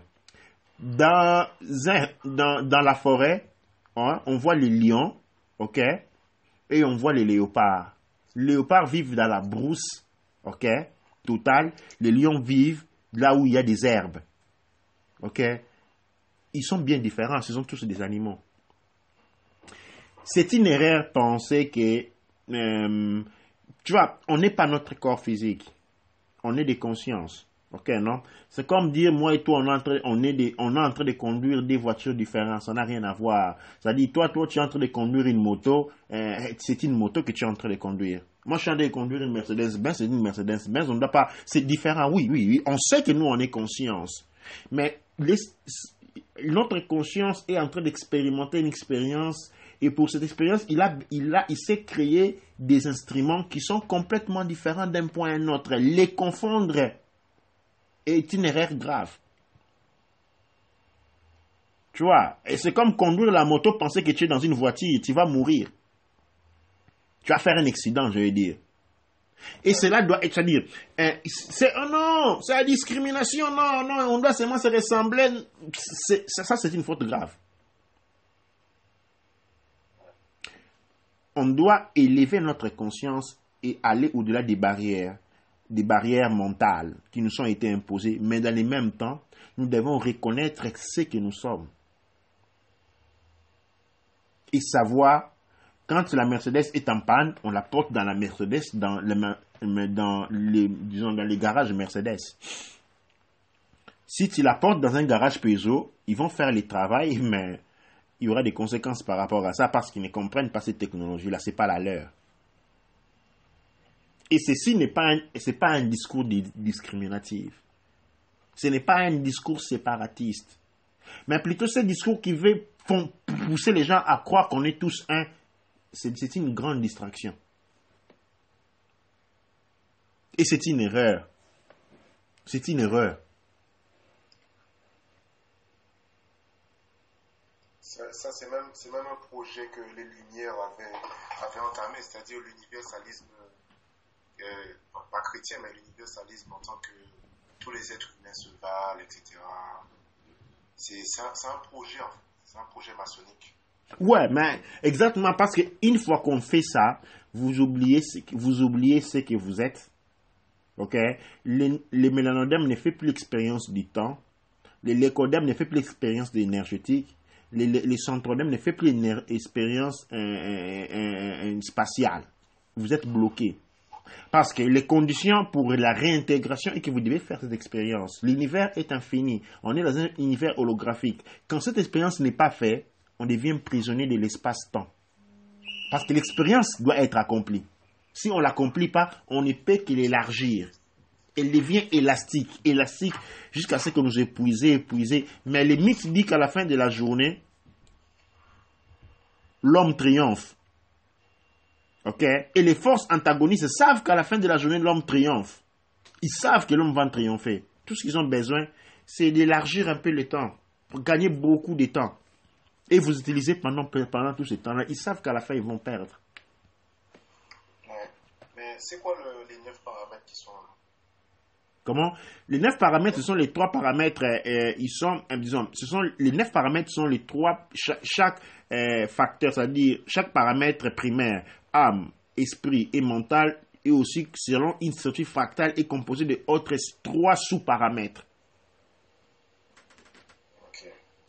Dans la forêt, hein, on voit les lions, ok, et on voit les léopards. Les léopards vivent dans la brousse, ok, total. Les lions vivent là où il y a des herbes, ok. Ils sont bien différents, ce sont tous des animaux. C'est une erreur penser que, tu vois, on n'est pas notre corps physique, on est des consciences. Ok, non? C'est comme dire, moi et toi, on est en train de conduire des voitures différentes. Ça n'a rien à voir. C'est-à-dire, toi, tu es en train de conduire une moto. C'est une moto que tu es en train de conduire. Moi, je suis en train de conduire une Mercedes-Benz. C'est une Mercedes-Benz. On ne doit pas. C'est différent. Oui. On sait que nous, on est conscience. Mais notre conscience est en train d'expérimenter une expérience. Et pour cette expérience, il s'est créé des instruments qui sont complètement différents d'un point à un autre. Les confondre est une erreur grave. Tu vois, et c'est comme conduire la moto, penser que tu es dans une voiture, tu vas mourir. Tu vas faire un accident, je veux dire. Et cela doit être, c'est-à-dire, non, c'est la discrimination, non, on doit seulement se ressembler. Ça, c'est une faute grave. On doit élever notre conscience et aller au-delà des barrières mentales qui nous ont été imposées, mais dans le même temps, nous devons reconnaître ce que nous sommes. Et savoir, quand la Mercedes est en panne, on la porte dans la Mercedes, dans les garages Mercedes. Si tu la portes dans un garage Peugeot, ils vont faire le travail, mais il y aura des conséquences par rapport à ça parce qu'ils ne comprennent pas cette technologie-là, c'est pas la leur. Et ceci n'est pas un discours discriminatif. Ce n'est pas un discours séparatiste. Mais plutôt ce discours qui veut pousser les gens à croire qu'on est tous un. C'est une grande distraction. Et c'est une erreur. C'est une erreur. Ça, c'est même un projet que les Lumières avaient entamé, c'est-à-dire l'universalisme. Pas chrétien, mais l'universalisme en tant que tous les êtres humains se valent, etc. C'est un projet, en fait. C'est un projet maçonnique. Ouais, mais exactement, parce qu'une fois qu'on fait ça, vous oubliez ce que vous êtes. Ok? Les mélanodèmes ne fait plus l'expérience du temps. L'écodème ne fait plus l'expérience de l'énergétique. Les centrodèmes ne fait plus l'expérience spatiale. Vous êtes bloqué. Parce que les conditions pour la réintégration est que vous devez faire cette expérience. L'univers est infini. On est dans un univers holographique. Quand cette expérience n'est pas faite, on devient prisonnier de l'espace-temps. Parce que l'expérience doit être accomplie. Si on ne l'accomplit pas, on ne peut que l'élargir. Elle devient élastique jusqu'à ce que nous épuiser. Mais le mythe dit qu'à la fin de la journée, l'homme triomphe. Ok? Et les forces antagonistes savent qu'à la fin de la journée, l'homme triomphe. Ils savent que l'homme va triompher. Tout ce qu'ils ont besoin, c'est d'élargir un peu le temps, pour gagner beaucoup de temps. Et vous utilisez pendant tout ce temps-là, ils savent qu'à la fin, ils vont perdre. Ouais. Mais c'est quoi les 9 paramètres qui sont là? Comment? Les 9 paramètres, ce sont les 3 paramètres, les 9 paramètres sont les 3, chaque facteur, c'est-à-dire chaque paramètre primaire, âme, esprit et mental, et aussi selon une structure fractale est composé de autres 3 sous-paramètres.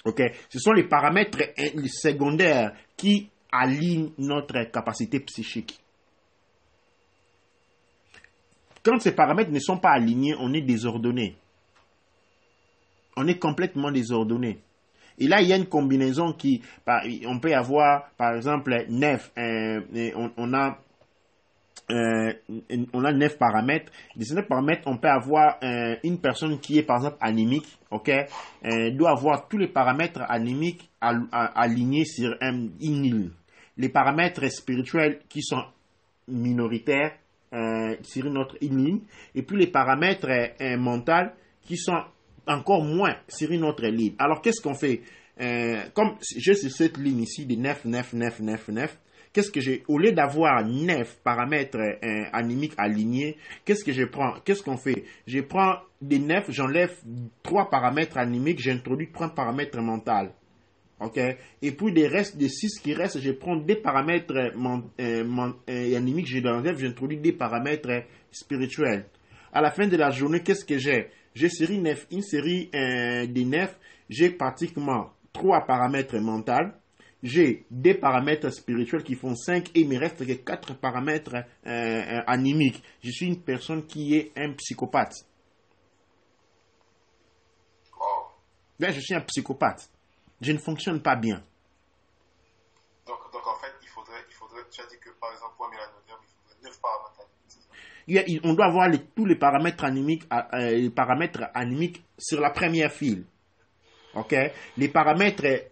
Ok. Ce sont les paramètres secondaires qui alignent notre capacité psychique. Quand ces paramètres ne sont pas alignés, on est désordonné. On est complètement désordonné. Et là, il y a une combinaison on peut avoir, par exemple, 9, on a 9 paramètres. De ces 9 paramètres, on peut avoir une personne qui est, par exemple, anémique, ok, doit avoir tous les paramètres anémiques alignés sur une île. Les paramètres spirituels qui sont minoritaires sur une autre ligne, et puis les paramètres mentaux qui sont encore moins sur une autre ligne. Alors, qu'est-ce qu'on fait? Comme j'ai sur cette ligne ici de 9, 9, 9, 9, 9, qu'est-ce que j'ai? Au lieu d'avoir 9 paramètres anémiques alignés, qu'est-ce que je prends? Qu'est-ce qu'on fait? Je prends des 9, j'enlève 3 paramètres anémiques, j'introduis 3 paramètres mentaux. OK? Et puis des restes, des 6 qui restent, je prends des paramètres anémiques, je les enlève, j'introduis des paramètres spirituels. À la fin de la journée, qu'est-ce que j'ai? J'ai une série des 9, j'ai pratiquement 3 paramètres mentaux. J'ai des paramètres spirituels qui font 5 et il me reste que 4 paramètres anémiques. Je suis une personne qui est un psychopathe. Wow. Là, je suis un psychopathe. Je ne fonctionne pas bien. Donc en fait, il faudrait, tu as dit que par exemple pour un mélanodème, il faudrait 9 paramètres anémiques. On doit avoir tous les paramètres anémiques sur la première file. OK? Les paramètres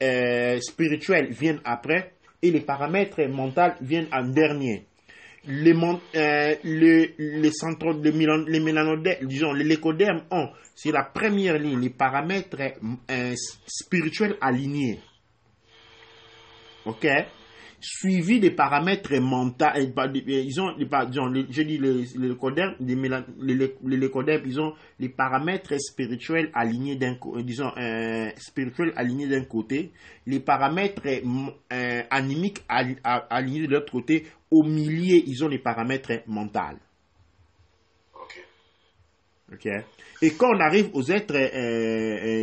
spirituels viennent après et les paramètres mentaux viennent en dernier. Les mélanodèmes, disons, les lécodermes ont sur la première ligne les paramètres spirituels alignés. OK? Suivi des paramètres mentaux. Ils ont, je dis les lécodermes, les lécodermes, ils ont les paramètres spirituels alignés spirituels alignés d'un côté, les paramètres anémiques alignés de l'autre côté. Au milieu, ils ont les paramètres mentaux. OK. Et quand on arrive aux êtres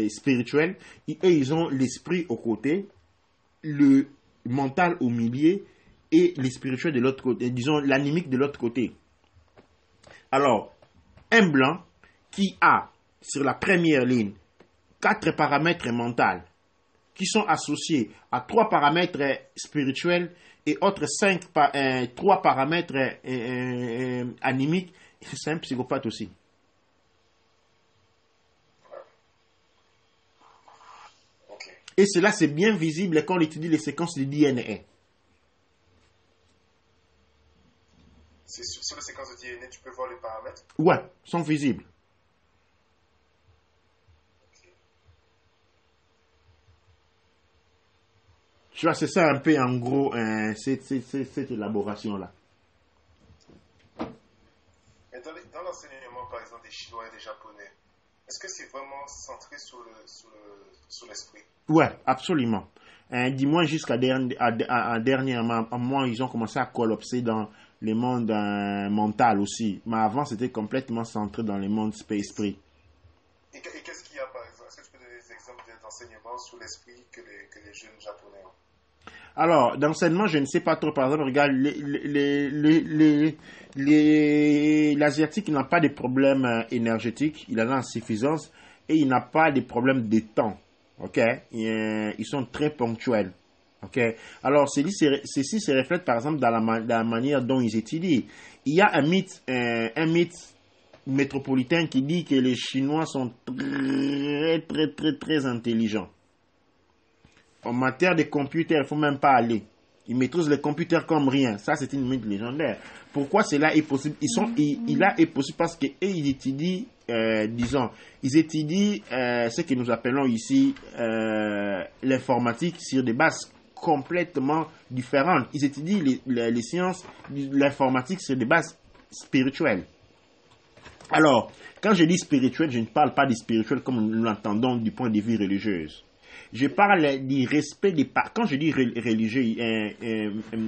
spirituels, ils ont l'esprit au côté, le mental au milieu et les spirituels de l'autre côté, disons l'anémique de l'autre côté. Alors, un blanc qui a sur la première ligne 4 paramètres mentaux qui sont associés à 3 paramètres spirituels et autres 3 paramètres anémiques, c'est un psychopathe aussi. Et cela, c'est bien visible quand on étudie les séquences du DNA. Sur les séquences de DNA, tu peux voir les paramètres? Ouais, sont visibles. Okay. Tu vois, c'est ça un peu en gros, cette élaboration-là. Mais dans l'enseignement, par exemple, des Chinois et des Japonais, est-ce que c'est vraiment centré sur l'esprit? Ouais, absolument. Dis-moi jusqu'à dernièrement, moi, ils ont commencé à collapser dans le monde mental aussi. Mais avant, c'était complètement centré dans le monde esprit. Et qu'est-ce qu'il y a, par exemple? Est-ce que tu peux donner des exemples d'enseignements sur l'esprit que les jeunes japonais ont? Alors, d'enseignement, je ne sais pas trop. Par exemple, regarde, l'Asiatique n'a pas de problème énergétique. Il en a en suffisance. Et il n'a pas de problème de temps. OK? Ils sont très ponctuels. OK? Alors, ceci se reflète, par exemple, dans la manière dont ils étudient. Il y a un mythe métropolitain qui dit que les Chinois sont très, très, très, très intelligents. En matière de computer, il ne faut même pas aller. Ils maîtrisent les computers comme rien. Ça, c'est une mythe légendaire. Pourquoi cela est possible? Il est possible parce qu'ils étudient, ils étudient ce que nous appelons ici l'informatique sur des bases complètement différentes. Ils étudient les sciences de l'informatique sur des bases spirituelles. Alors, quand je dis spirituel, je ne parle pas de spirituel comme nous l'entendons du point de vue religieux. Je parle du respect des quand je dis religieux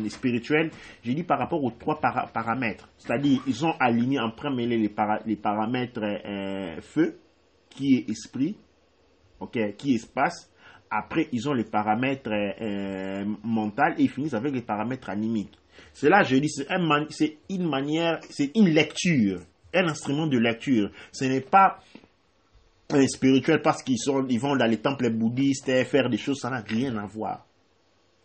spirituel, je dis par rapport aux 3 paramètres. C'est-à-dire, ils ont aligné en premier les paramètres feu, qui est esprit, okay, qui est espace. Après, ils ont les paramètres mentaux et ils finissent avec les paramètres anémiques. Cela, je dis, c'est une lecture, un instrument de lecture. Ce n'est pas spirituels parce ils vont dans les temples bouddhistes faire des choses, ça n'a rien à voir.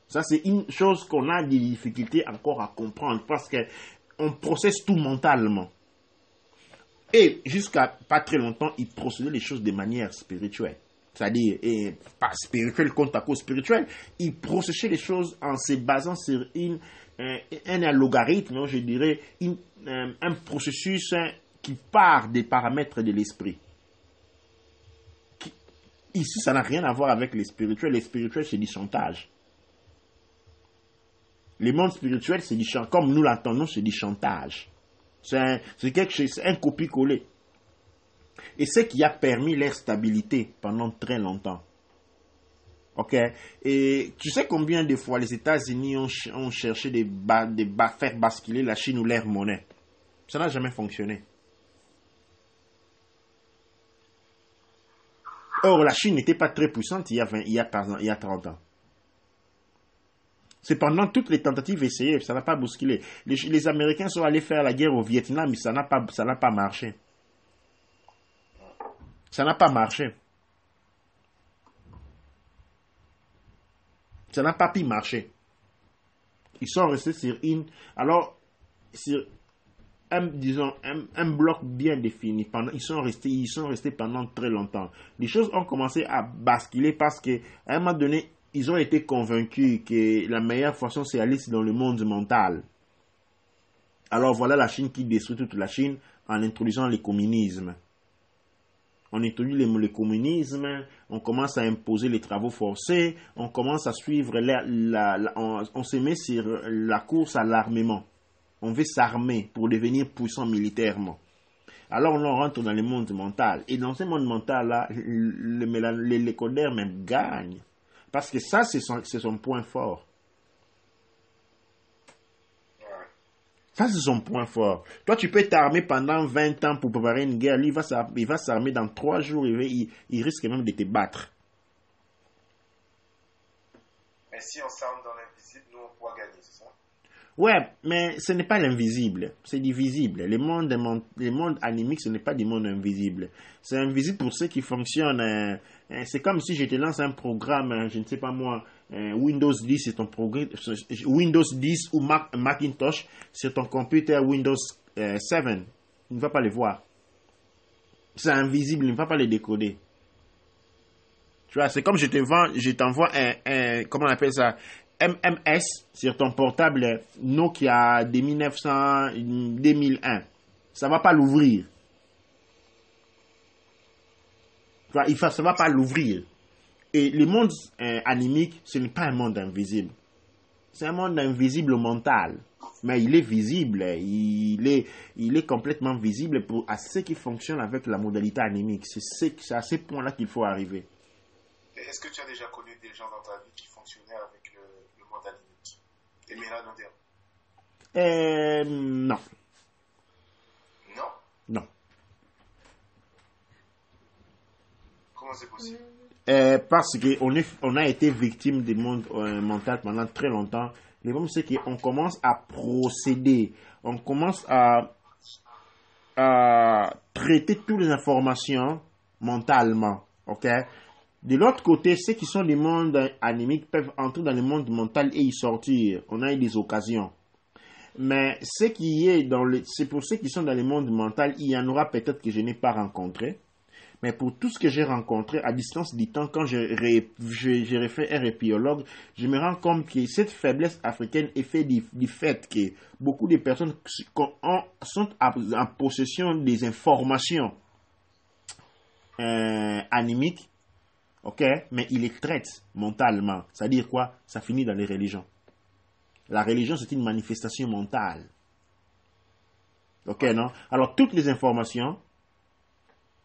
Ça, c'est une chose qu'on a des difficultés encore à comprendre parce qu'on processe tout mentalement. Et jusqu'à pas très longtemps, ils procédaient les choses de manière spirituelle. C'est-à-dire, pas spirituel contre à cause spirituel, ils processaient les choses en se basant sur un logarithme, je dirais, un processus qui part des paramètres de l'esprit. Ici, ça n'a rien à voir avec les spirituels. Les spirituels, c'est du chantage. Le monde spirituel, c'est du chantage. Comme nous l'entendons, c'est du chantage. C'est quelque chose, c'est un copier-coller. Et c'est ce qui a permis leur stabilité pendant très longtemps. Ok? Et tu sais combien de fois les États-Unis ont cherché de faire basculer la Chine ou leur monnaie? Ça n'a jamais fonctionné. Or, la Chine n'était pas très puissante il y a 30 ans. Cependant, toutes les tentatives essayées, ça n'a pas bousculé. Les Américains sont allés faire la guerre au Vietnam, mais ça n'a pas marché. Ça n'a pas marché. Ça n'a pas pu marcher. Ils sont restés sur sur un bloc bien défini. Ils sont restés pendant très longtemps. Les choses ont commencé à basculer parce qu'à un moment donné, ils ont été convaincus que la meilleure façon, c'est aller dans le monde mental. Alors voilà la Chine qui détruit toute la Chine en introduisant le communisme. On introduit le communisme, on commence à imposer les travaux forcés, on commence à suivre, on se met sur la course à l'armement. On veut s'armer pour devenir puissant militairement. Alors on rentre dans le monde mental. Et dans ce monde mental-là, les codeurs même gagnent. Parce que ça, c'est son point fort. Ça, c'est son point fort. Toi, tu peux t'armer pendant 20 ans pour préparer une guerre. Lui, il va s'armer dans 3 jours. Il risque même de te battre. Mais si on s'arme dans l'invisible, nous, on pourra gagner, c'est ça? Ouais, mais ce n'est pas l'invisible. C'est du visible. Le monde animique, ce n'est pas du monde invisible. C'est invisible pour ceux qui fonctionnent. C'est comme si je te lance un programme, je ne sais pas moi, Windows 10, c'est ton programme, Windows 10 ou Macintosh, c'est ton computer Windows 7. Il ne va pas le voir. C'est invisible, il ne va pas le décoder. Tu vois, c'est comme je t'envoie comment on appelle ça, MMS sur ton portable Nokia de 2001. Ça ne va pas l'ouvrir. Ça ne va pas l'ouvrir. Et le monde animique, ce n'est pas un monde invisible. C'est un monde invisible mental. Mais il est visible. Il est complètement visible à ceux qui fonctionnent avec la modalité animique. C'est à ce point-là qu'il faut arriver. Est-ce que tu as déjà connu des gens dans ta vie qui fonctionnaient avec le monde animique? Et Mélanodère? Non. Non? Non. Comment c'est possible? Parce qu'on a été victime du monde mental pendant très longtemps. Le problème, c'est qu'on commence à procéder. On commence à traiter toutes les informations mentalement. Ok? De l'autre côté, ceux qui sont des mondes animiques peuvent entrer dans le monde mental et y sortir. On a eu des occasions. Mais c'est pour ceux qui sont dans le monde mental, il y en aura peut-être que je n'ai pas rencontré. Mais pour tout ce que j'ai rencontré à distance du temps, quand je refais un épiologue, je me rends compte que cette faiblesse africaine est faite du fait que beaucoup de personnes sont en possession des informations animiques. Ok, mais il les traite mentalement. C'est-à-dire quoi? Ça finit dans les religions. La religion, c'est une manifestation mentale. Ok, non? Alors, toutes les informations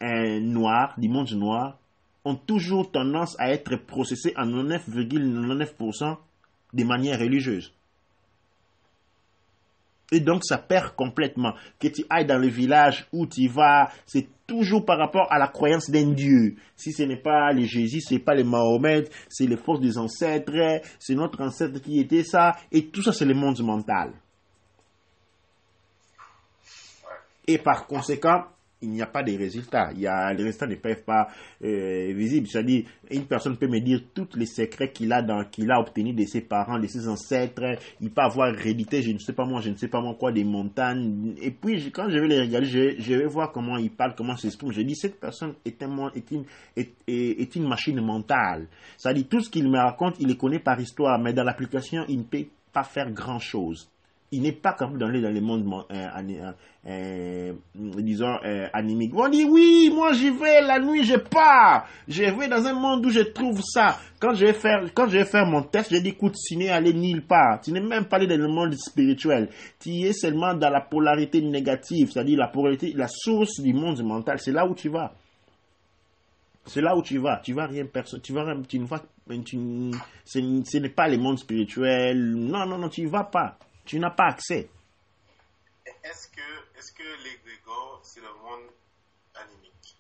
noires, du monde noir, ont toujours tendance à être processées en 99,99% de manière religieuse. Et donc, ça perd complètement. Que tu ailles dans le village où tu vas, c'est toujours par rapport à la croyance d'un Dieu. Si ce n'est pas le Jésus, ce n'est pas le Mahomet, c'est les forces des ancêtres, c'est notre ancêtre qui était ça. Et tout ça, c'est le monde mental. Et par conséquent, il n'y a pas de résultats. Les résultats ne peuvent pas visibles. C'est-à-dire, une personne peut me dire tous les secrets qu'il a obtenus de ses parents, de ses ancêtres. Il peut avoir hérédité, je ne sais pas moi quoi, des montagnes. Et puis, quand je vais les regarder, je vais voir comment il parle, comment il s'exprime. Je dis, cette personne est une machine mentale. C'est-à-dire, tout ce qu'il me raconte, il les connaît par histoire, mais dans l'application, il ne peut pas faire grand-chose. Il n'est pas capable d'aller dans le monde, animique. On dit, oui, moi j'y vais, la nuit je pars. Je vais dans un monde où je trouve ça. Quand je vais faire mon test, je dis, écoute, tu n'es allé nulle part. Tu n'es même pas allé dans le monde spirituel. Tu es seulement dans la polarité négative, c'est-à-dire la polarité, la source du monde mental. C'est là où tu vas. C'est là où tu vas. Tu vas rien personne. Ce n'est pas le monde spirituel. Non, tu y vas pas. Tu n'as pas accès. Est-ce que l'égrégore, c'est le monde animique?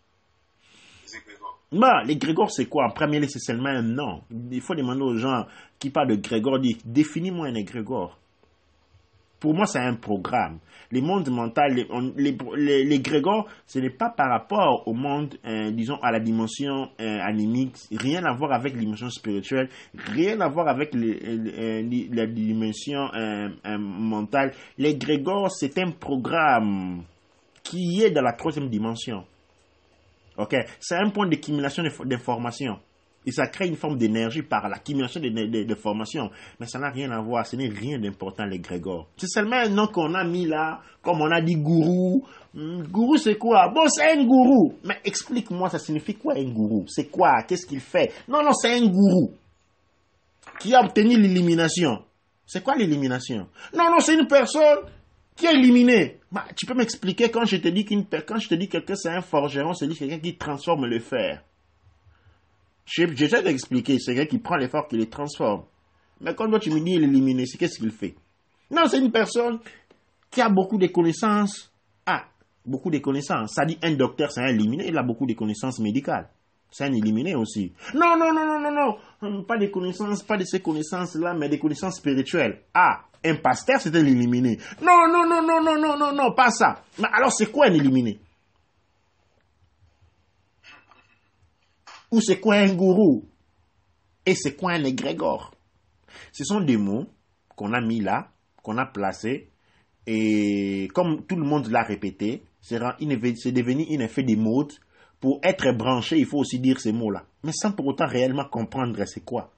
Les égrégores. L'égrégore, c'est quoi? En premier lieu, c'est seulement un nom. Il faut demander aux gens qui parlent de grégor, définis-moi un égrégore. Pour moi, c'est un programme. Les mondes mentaux, les grégores, ce n'est pas par rapport au monde, disons, à la dimension animique, rien à voir avec la dimension spirituelle, rien à voir avec la dimension mentale. Les grégores, c'est un programme qui est dans la troisième dimension. Ok? C'est un point d'accumulation d'informations. Et ça crée une forme d'énergie par l'accumulation de formations. Mais ça n'a rien à voir, ce n'est rien d'important, les grégores. C'est seulement un nom qu'on a mis là, comme on a dit gourou. Gourou, c'est quoi? Bon, c'est un gourou. Mais explique-moi, ça signifie quoi un gourou? C'est quoi? Qu'est-ce qu'il fait? Non, c'est un gourou qui a obtenu l'élimination. C'est quoi l'élimination? Non, c'est une personne qui est éliminée. Tu peux m'expliquer quand je te dis quelqu'un c'est un forgeron, c'est quelqu'un qui transforme le fer. J'essaie d'expliquer, c'est quelqu'un qui prend l'effort, qui les transforme. Mais quand toi tu me dis il est éliminé, c'est qu'est-ce qu'il fait? Non, c'est une personne qui a beaucoup de connaissances. Beaucoup de connaissances. Ça dit un docteur, c'est un éliminé, il a beaucoup de connaissances médicales. C'est un éliminé aussi. Non. Pas de connaissances, pas de ces connaissances-là, mais des connaissances spirituelles. Un pasteur, c'est un éliminé. Non, pas ça. Mais alors, c'est quoi un éliminé? Ou c'est quoi un gourou? Et c'est quoi un égrégore? Ce sont des mots qu'on a mis là, qu'on a placés, et comme tout le monde l'a répété, c'est devenu un effet de mode. Pour être branché, il faut aussi dire ces mots-là. Mais sans pour autant réellement comprendre c'est quoi.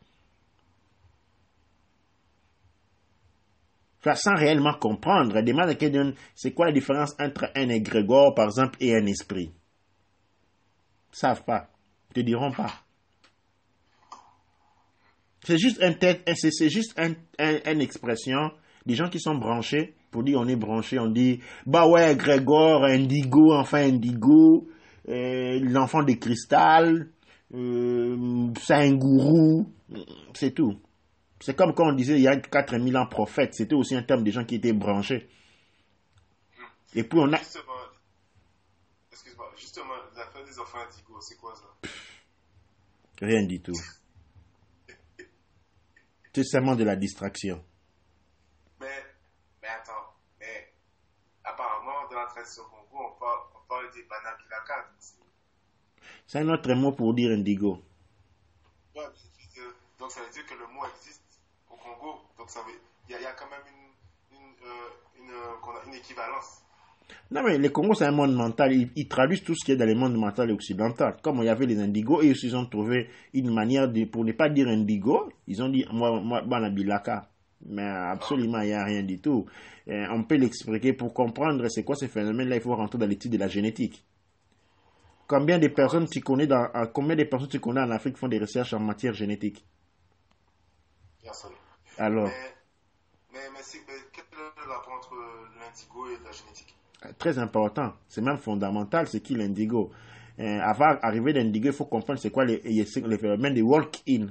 Sans réellement comprendre, demande à quelqu'un, c'est quoi la différence entre un égrégore, par exemple, et un esprit? Ils ne savent pas. Ils te diront pas. C'est juste une expression des gens qui sont branchés. Pour dire on est branché, on dit Grégor, indigo, l'enfant de cristal, c'est un gourou, c'est tout. C'est comme quand on disait il y a 4000 ans prophète, c'était aussi un terme des gens qui étaient branchés. Et puis on a... Justement, l'affaire des enfants indigo, c'est quoi ça? Rien du tout. C'est seulement de la distraction. Mais attends, apparemment, dans la tradition Congo, on parle des Banabilaka. C'est un autre mot pour dire indigo. Ouais, donc ça veut dire que le mot existe au Congo. Donc il y a quand même une équivalence. Non, mais le Congo, c'est un monde mental. Ils traduisent tout ce qui est dans le monde mental occidental. Comme il y avait les indigos, et ils ont trouvé une manière pour ne pas dire indigo, ils ont dit moi Banabilaka. Mais absolument, il n'y a rien du tout. On peut l'expliquer pour comprendre c'est quoi ce phénomène-là, il faut rentrer dans l'étude de la génétique. Combien de personnes tu connais en Afrique qui font des recherches en matière génétique? Alors. Mais quel est le rapport entre l'indigo et la génétique? Très important, c'est même fondamental, c'est qui l'indigo. Avant d'arriver d'indigo, il faut comprendre c'est quoi le phénomène de walk-in.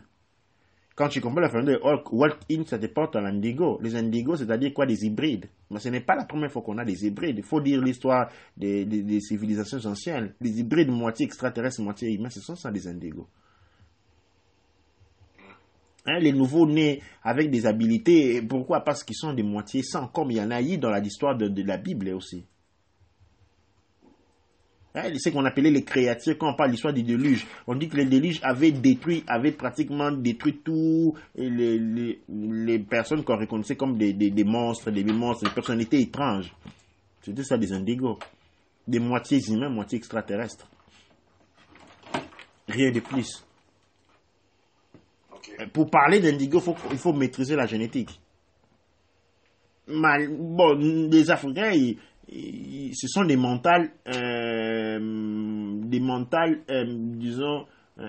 Quand tu comprends le phénomène de walk-in, ça te porte à l'indigo. Les indigos, c'est-à-dire quoi? Des hybrides. Mais ce n'est pas la première fois qu'on a des hybrides. Il faut dire l'histoire des civilisations anciennes. Les hybrides moitié extraterrestres, moitié humains, ce sont ça des indigos. Les nouveaux nés avec des habilités, pourquoi? Parce qu'ils sont des moitiés sans, comme il y en a eu dans l'histoire de la Bible aussi. Hein, ce qu'on appelait les créatures, quand on parle de l'histoire du déluge. On dit que le déluge avait pratiquement détruit tous les personnes qu'on reconnaissait comme des monstres, des personnalités étranges. C'était ça des indigos. Des moitiés humains, moitiés extraterrestres. Rien de plus. Ok. Pour parler d'indigo, il faut maîtriser la génétique. Bon, les Africains, ce sont des mentales, disons,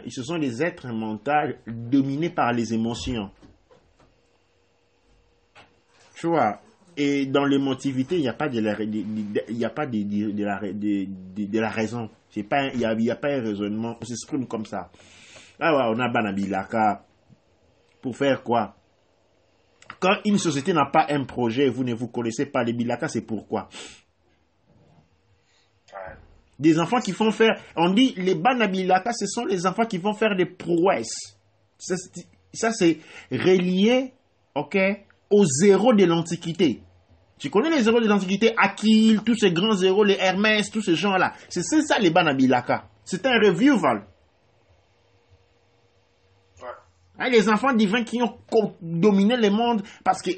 ce sont des êtres mentaux dominés par les émotions. Tu vois, et dans l'émotivité, il n'y a pas de la raison. Il n'y a pas un raisonnement. On s'exprime comme ça. Ah ouais, on a Banabilaka. Pour faire quoi? Quand une société n'a pas un projet, vous ne vous connaissez pas les Bilaka, c'est pourquoi. Des enfants qui font faire, on dit les Banabilaka, ce sont les enfants qui vont faire des prouesses. Ça c'est relié, ok, aux zéros de l'Antiquité. Tu connais les zéros de l'Antiquité, Achille, tous ces grands zéros, les Hermès, tous ces gens-là. C'est ça les Banabilaka. C'est un revival. Hein, les enfants divins qui ont dominé le monde, parce que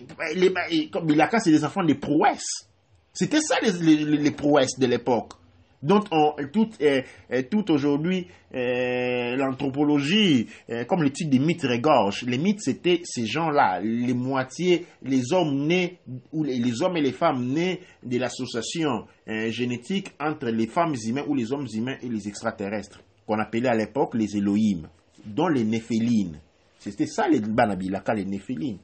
comme Bilaka, c'est des enfants de prouesses. C'était ça les prouesses de l'époque. Donc, tout aujourd'hui, l'anthropologie, comme l'étude des mythes regorge. Les mythes, c'était ces gens-là, les moitiés, les hommes nés, ou les hommes et les femmes nés de l'association génétique entre les femmes humaines ou les hommes humains et les extraterrestres, qu'on appelait à l'époque les Elohim, dont les Néphélines. C'était ça les Banabilaka, les Néphélines.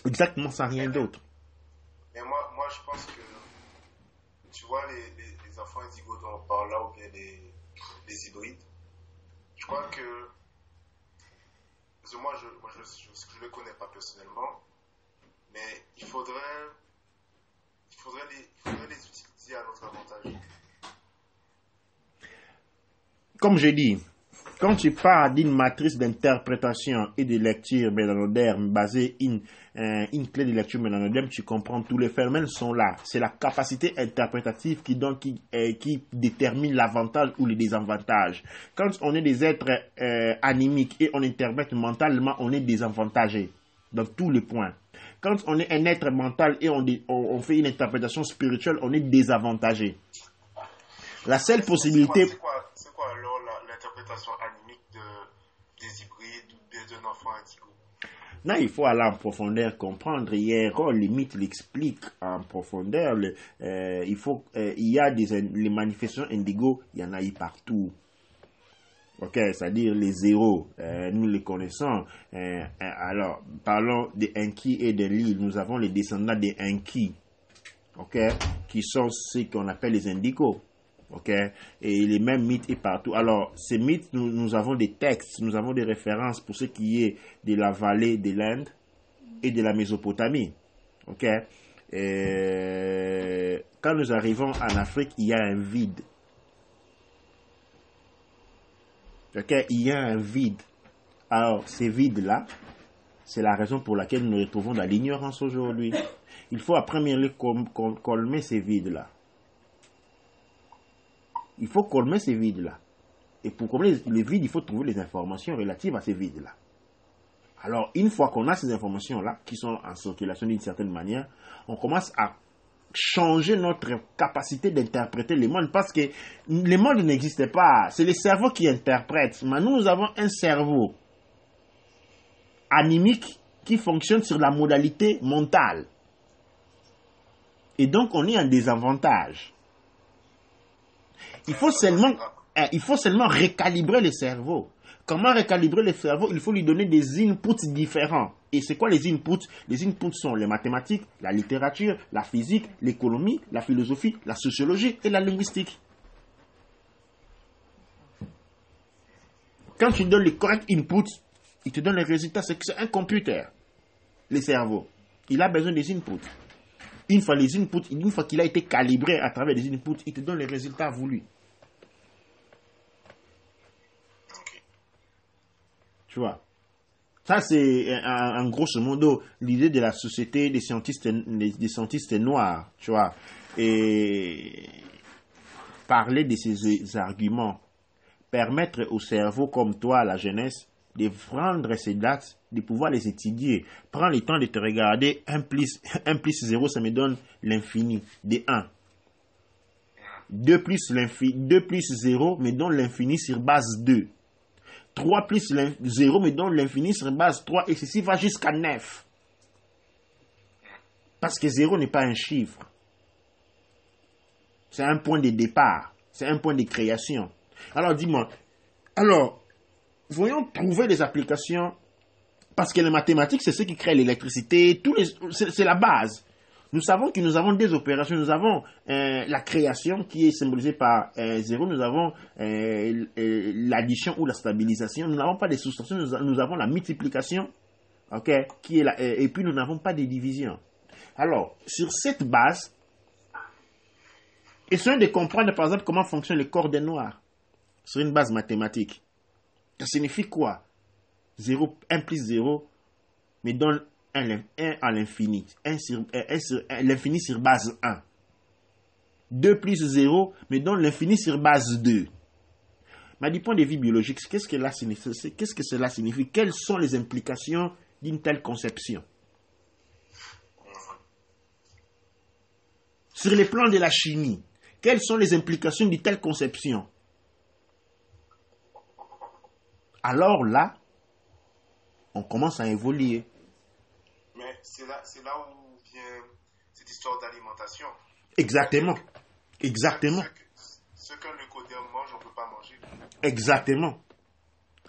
Exactement, sans rien d'autre. Mais moi, je pense que, tu vois, les enfants indigos dont on parle là, ou bien les hybrides, je crois que, parce que moi, je ne les connais pas personnellement, mais il faudrait les utiliser à notre avantage. Comme je dis, quand tu pars d'une matrice d'interprétation et de lecture mélanodèrme basée une clé de lecture mélanodèrme, tu comprends tous les phénomènes sont là. C'est la capacité interprétative qui détermine l'avantage ou le désavantage. Quand on est des êtres animiques et on interprète mentalement, on est désavantagé dans tous les points. Quand on est un être mental et on fait une interprétation spirituelle, on est désavantagé. La seule possibilité... C'est quoi alors l'interprétation animique des hybrides ou d'un enfant indigo? Non, il faut aller en profondeur, comprendre. Hier, les mythes l'expliquent en profondeur. Il y a les manifestations indigo, il y en a eu partout. Ok, c'est-à-dire les zéros, nous les connaissons. Alors, parlons des Enki et de l'île. Nous avons les descendants des Enki, ok, qui sont ceux qu'on appelle les indigos. Ok, et les mêmes mythes et partout. Alors, ces mythes, nous avons des textes, nous avons des références pour ce qui est de la vallée de l'Inde et de la Mésopotamie. Ok, quand nous arrivons en Afrique, il y a un vide. Ok, il y a un vide. Alors, ces vides-là, c'est la raison pour laquelle nous nous retrouvons dans l'ignorance aujourd'hui. Il faut à premier lieu colmer ces vides-là. Il faut colmer ces vides-là. Et pour combler les vides, il faut trouver les informations relatives à ces vides-là. Alors, une fois qu'on a ces informations-là, qui sont en circulation d'une certaine manière, on commence à changer notre capacité d'interpréter le monde, parce que le monde n'existe pas. C'est le cerveau qui interprète. Mais nous avons un cerveau animique qui fonctionne sur la modalité mentale. Et donc, on est en désavantage. Il faut seulement recalibrer le cerveau. Comment recalibrer le cerveau? Il faut lui donner des inputs différents. Et c'est quoi les inputs? Les inputs sont les mathématiques, la littérature, la physique, l'économie, la philosophie, la sociologie et la linguistique. Quand tu donnes les corrects inputs, il te donne les résultats. C'est un computer, le cerveau. Il a besoin des inputs. Une fois qu'il a été calibré à travers les inputs, il te donne les résultats voulus. Tu vois. Ça, c'est en grosso modo l'idée de la société des scientistes noirs. Tu vois. Et parler de ces arguments, permettre au cerveau comme toi, à la jeunesse, de prendre ces dates, de pouvoir les étudier. Prends le temps de te regarder, 1 plus 0, ça me donne l'infini, de 1. 2 plus 0 me donne l'infini sur base 2. 3 plus 0 me donne l'infini sur base 3, et ceci va jusqu'à 9. Parce que 0 n'est pas un chiffre. C'est un point de départ. C'est un point de création. Alors dis-moi, voyons trouver des applications, parce que les mathématiques, c'est ce qui crée l'électricité, c'est la base. Nous savons que nous avons des opérations, nous avons la création qui est symbolisée par 0, nous avons l'addition ou la stabilisation, nous n'avons pas de soustraction, nous avons la multiplication, okay, qui est et puis nous n'avons pas de division. Alors, sur cette base, essayons de comprendre par exemple comment fonctionne le corps des noirs, sur une base mathématique. Ça signifie quoi? 1 plus 0 me donne 1 à l'infini. L'infini sur base 1. 2 plus 0 me donne l'infini sur base 2. Mais du point de vue biologique, qu'est-ce que cela signifie? Quelles sont les implications d'une telle conception? Sur le plan de la chimie, quelles sont les implications d'une telle conception? Alors là, on commence à évoluer. Mais c'est là où vient cette histoire d'alimentation. Exactement. Exactement. Ce qu'un leucodème mange, on ne peut pas manger. Exactement.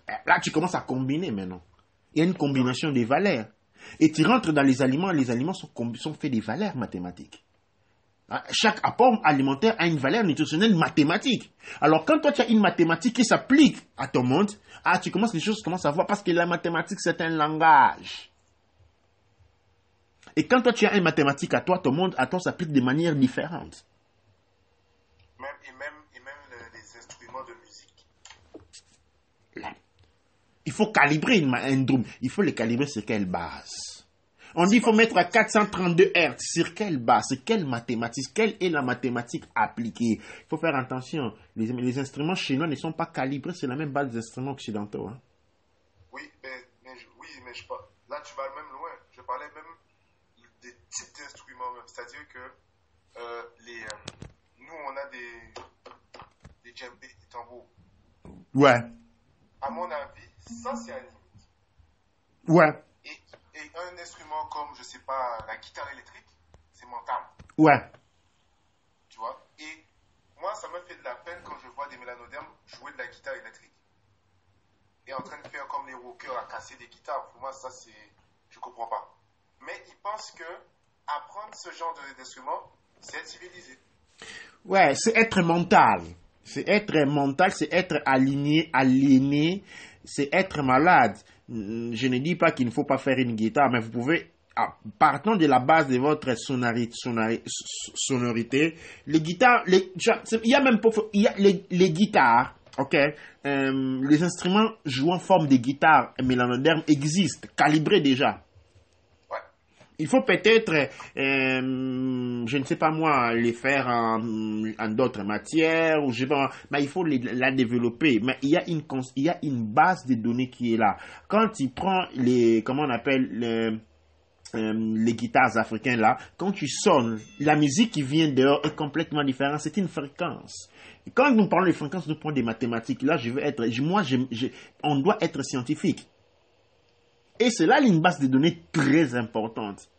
Là, tu commences à combiner maintenant. Il y a une combinaison des valeurs. Et tu rentres dans les aliments sont faits des valeurs mathématiques. Chaque apport alimentaire a une valeur nutritionnelle mathématique. Alors, quand toi, tu as une mathématique qui s'applique à ton monde, les choses commencent à voir, parce que la mathématique, c'est un langage. Et quand toi, tu as une mathématique à toi, ton monde à toi s'applique de manière différente. Même les instruments de musique. Là, il faut calibrer un drum. Il faut le calibrer sur quelle base? On dit qu'il faut mettre à 432 Hz. Sur quelle base? Sur quelle mathématique? Quelle est la mathématique appliquée? Il faut faire attention. Les instruments chinois ne sont pas calibrés sur la même base des instruments occidentaux. Hein? Oui, mais là, tu vas même loin. Je parlais même des types d'instruments même. C'est-à-dire que nous, on a des djembés, des tambours. Ouais. À mon avis, ça, c'est animé. Ouais. Et un instrument comme, je sais pas, la guitare électrique, c'est mental. Ouais. Tu vois? Et moi, ça me fait de la peine quand je vois des mélanodermes jouer de la guitare électrique. Et en train de faire comme les rockers à casser des guitares. Pour moi, ça, je comprends pas. Mais ils pensent que apprendre ce genre d'instrument, c'est être civilisé. Ouais, c'est être mental. C'est être mental, c'est être aliéné, c'est être malade. Je ne dis pas qu'il ne faut pas faire une guitare, mais vous pouvez, partant de la base de votre sonorité, les guitares, il y a même les guitares, ok, les instruments jouant en forme de guitare mélanoderme existent, calibrés déjà. Il faut peut-être, je ne sais pas moi, les faire en d'autres matières, ou je sais pas, mais il faut la développer. Mais il y a une base de données qui est là. Quand tu prends comment on appelle les guitares africaines là, quand tu sonnes, la musique qui vient dehors est complètement différente. C'est une fréquence. Et quand nous parlons de fréquences, nous prenons des mathématiques. Là, on doit être scientifique. Et c'est là une base de données très importante.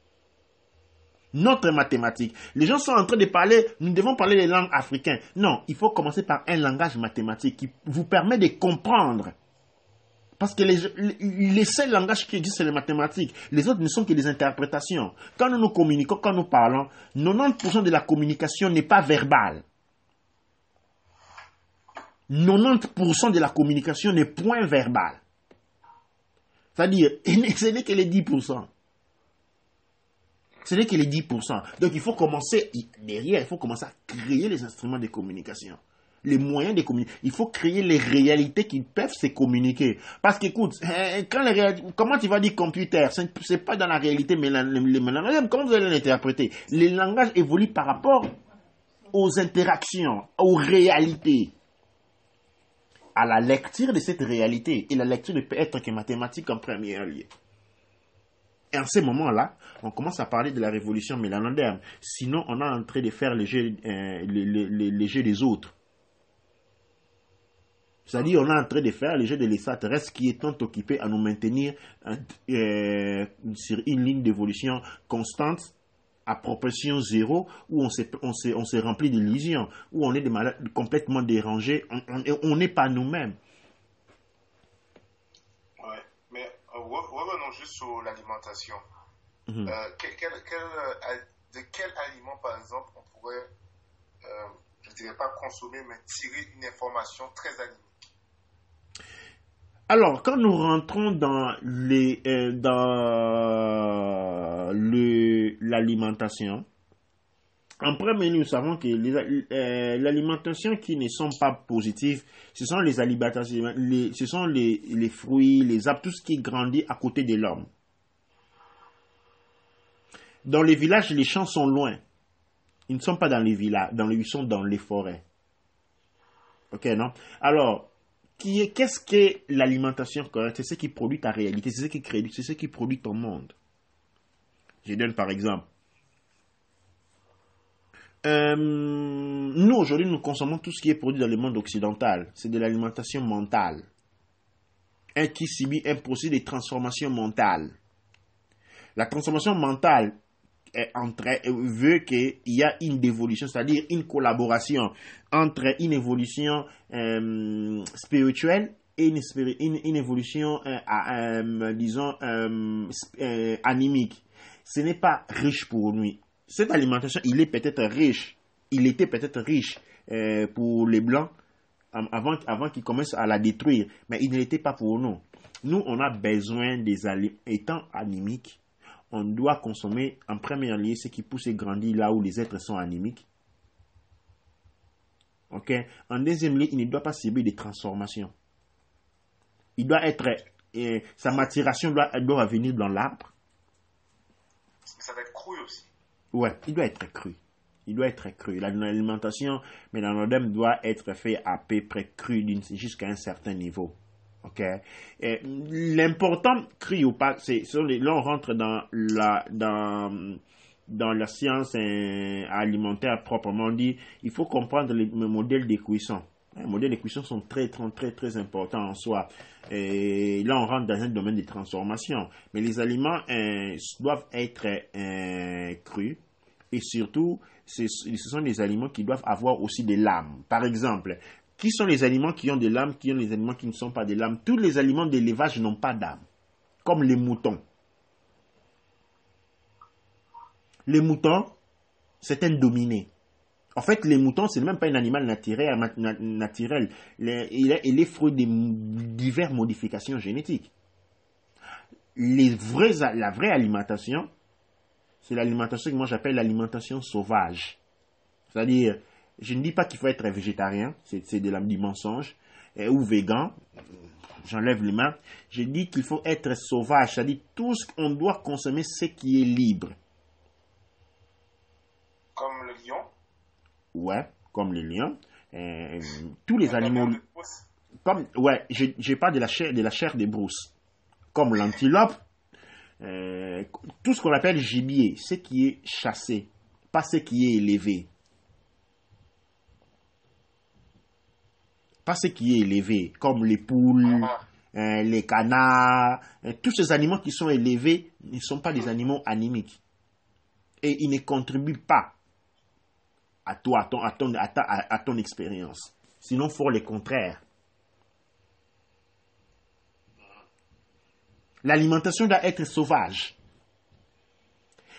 Notre mathématique. Les gens sont en train de parler, nous devons parler les langues africaines. Non, il faut commencer par un langage mathématique qui vous permet de comprendre. Parce que les seuls langages qui existent, c'est les mathématiques. Les autres ne sont que des interprétations. Quand nous communiquons, quand nous parlons, 90% de la communication n'est pas verbale. 90% de la communication n'est point verbal. C'est-à-dire, ce n'est que les 10%. Ce n'est que les 10%. Donc, il faut commencer, derrière, il faut commencer à créer les instruments de communication. Les moyens de communiquer. Il faut créer les réalités qui peuvent se communiquer. Parce qu'écoute, comment tu vas dire computer? C'est pas dans la réalité, mais comment vous allez l'interpréter? Les langages évoluent par rapport aux interactions, aux réalités, à la lecture de cette réalité. Et la lecture ne peut être que mathématique en premier lieu. Et en ce moment-là, on commence à parler de la révolution mélanoderne. Sinon, on est en train de faire les jeux des autres. C'est-à-dire, on est en train de faire les jeux de l'extraterrestre qui étant occupé à nous maintenir sur une ligne d'évolution constante à proportion zéro, où on se remplit d'illusions, où on est des malades complètement dérangés, on n'est pas nous-mêmes. Ouais, mais revenons juste sur l'alimentation. Mhm. De quel aliment, par exemple, on pourrait, je ne dirais pas consommer, mais tirer une information très animique? Alors, quand nous rentrons dans l'alimentation, en premier, nous savons que l'alimentation qui ne sont pas positives, ce sont les alimentations, ce sont les fruits, les arbres, tout ce qui grandit à côté de l'homme. Dans les villages, les champs sont loin. Ils ne sont pas dans les villages, ils sont dans les forêts. Ok, non? Alors, qu'est-ce que l'alimentation correcte? C'est ce qui produit ta réalité, c'est ce qui produit ton monde. Je donne par exemple. Nous, aujourd'hui, nous consommons tout ce qui est produit dans le monde occidental. C'est de l'alimentation mentale. Qui subit un processus de transformation mentale. La transformation mentale veut qu'il y a une dévolution, c'est-à-dire une collaboration entre une évolution spirituelle et une évolution, disons, animique. Ce n'est pas riche pour nous. Cette alimentation, il était peut-être riche pour les Blancs avant qu'ils commencent à la détruire, mais il ne l'était pas pour nous. Nous, on a besoin des aliments étant animiques. On doit consommer en premier lieu ce qui pousse et grandit là où les êtres sont animiques. Ok. En deuxième lieu, il ne doit pas subir des transformations. Il doit être, sa maturation doit venir dans l'arbre. Ça va être cru aussi. Ouais, il doit être cru. Il doit être cru. L'alimentation mélanodème doit être faite à peu près cru jusqu'à un certain niveau. Ok. L'important, cru ou pas, là on rentre dans la science alimentaire proprement dit. Il faut comprendre les modèles de cuisson. Les modèles de cuisson sont très importants en soi. Et là on rentre dans un domaine de transformation. Mais les aliments doivent être crus. Et surtout, ce sont des aliments qui doivent avoir aussi des lames. Par exemple, qui sont les aliments qui ont des lames, qui ont les aliments qui ne sont pas des lames? Tous les aliments d'élevage n'ont pas d'âme, comme les moutons. Les moutons, c'est un dominé. En fait, les moutons, ce n'est même pas un animal naturel. Il est fruit de diverses modifications génétiques. La vraie alimentation, c'est l'alimentation que moi j'appelle l'alimentation sauvage. C'est-à-dire, je ne dis pas qu'il faut être végétarien, c'est du mensonge, ou végan, j'enlève les mains. Je dis qu'il faut être sauvage, c'est-à-dire tout ce qu'on doit consommer, c'est qui est libre. Comme le lion? Ouais, comme les lions. Tous les animaux. Je parle de la chair des brousses. Comme l'antilope. Tout ce qu'on appelle gibier, ce qui est chassé, pas ce qui est élevé. Pas ce qui est élevé, comme les poules, les canards, tous ces animaux qui sont élevés ne sont pas des animaux animiques. Et ils ne contribuent pas à toi, à ton expérience. Sinon, il faut le contraire. L'alimentation doit être sauvage.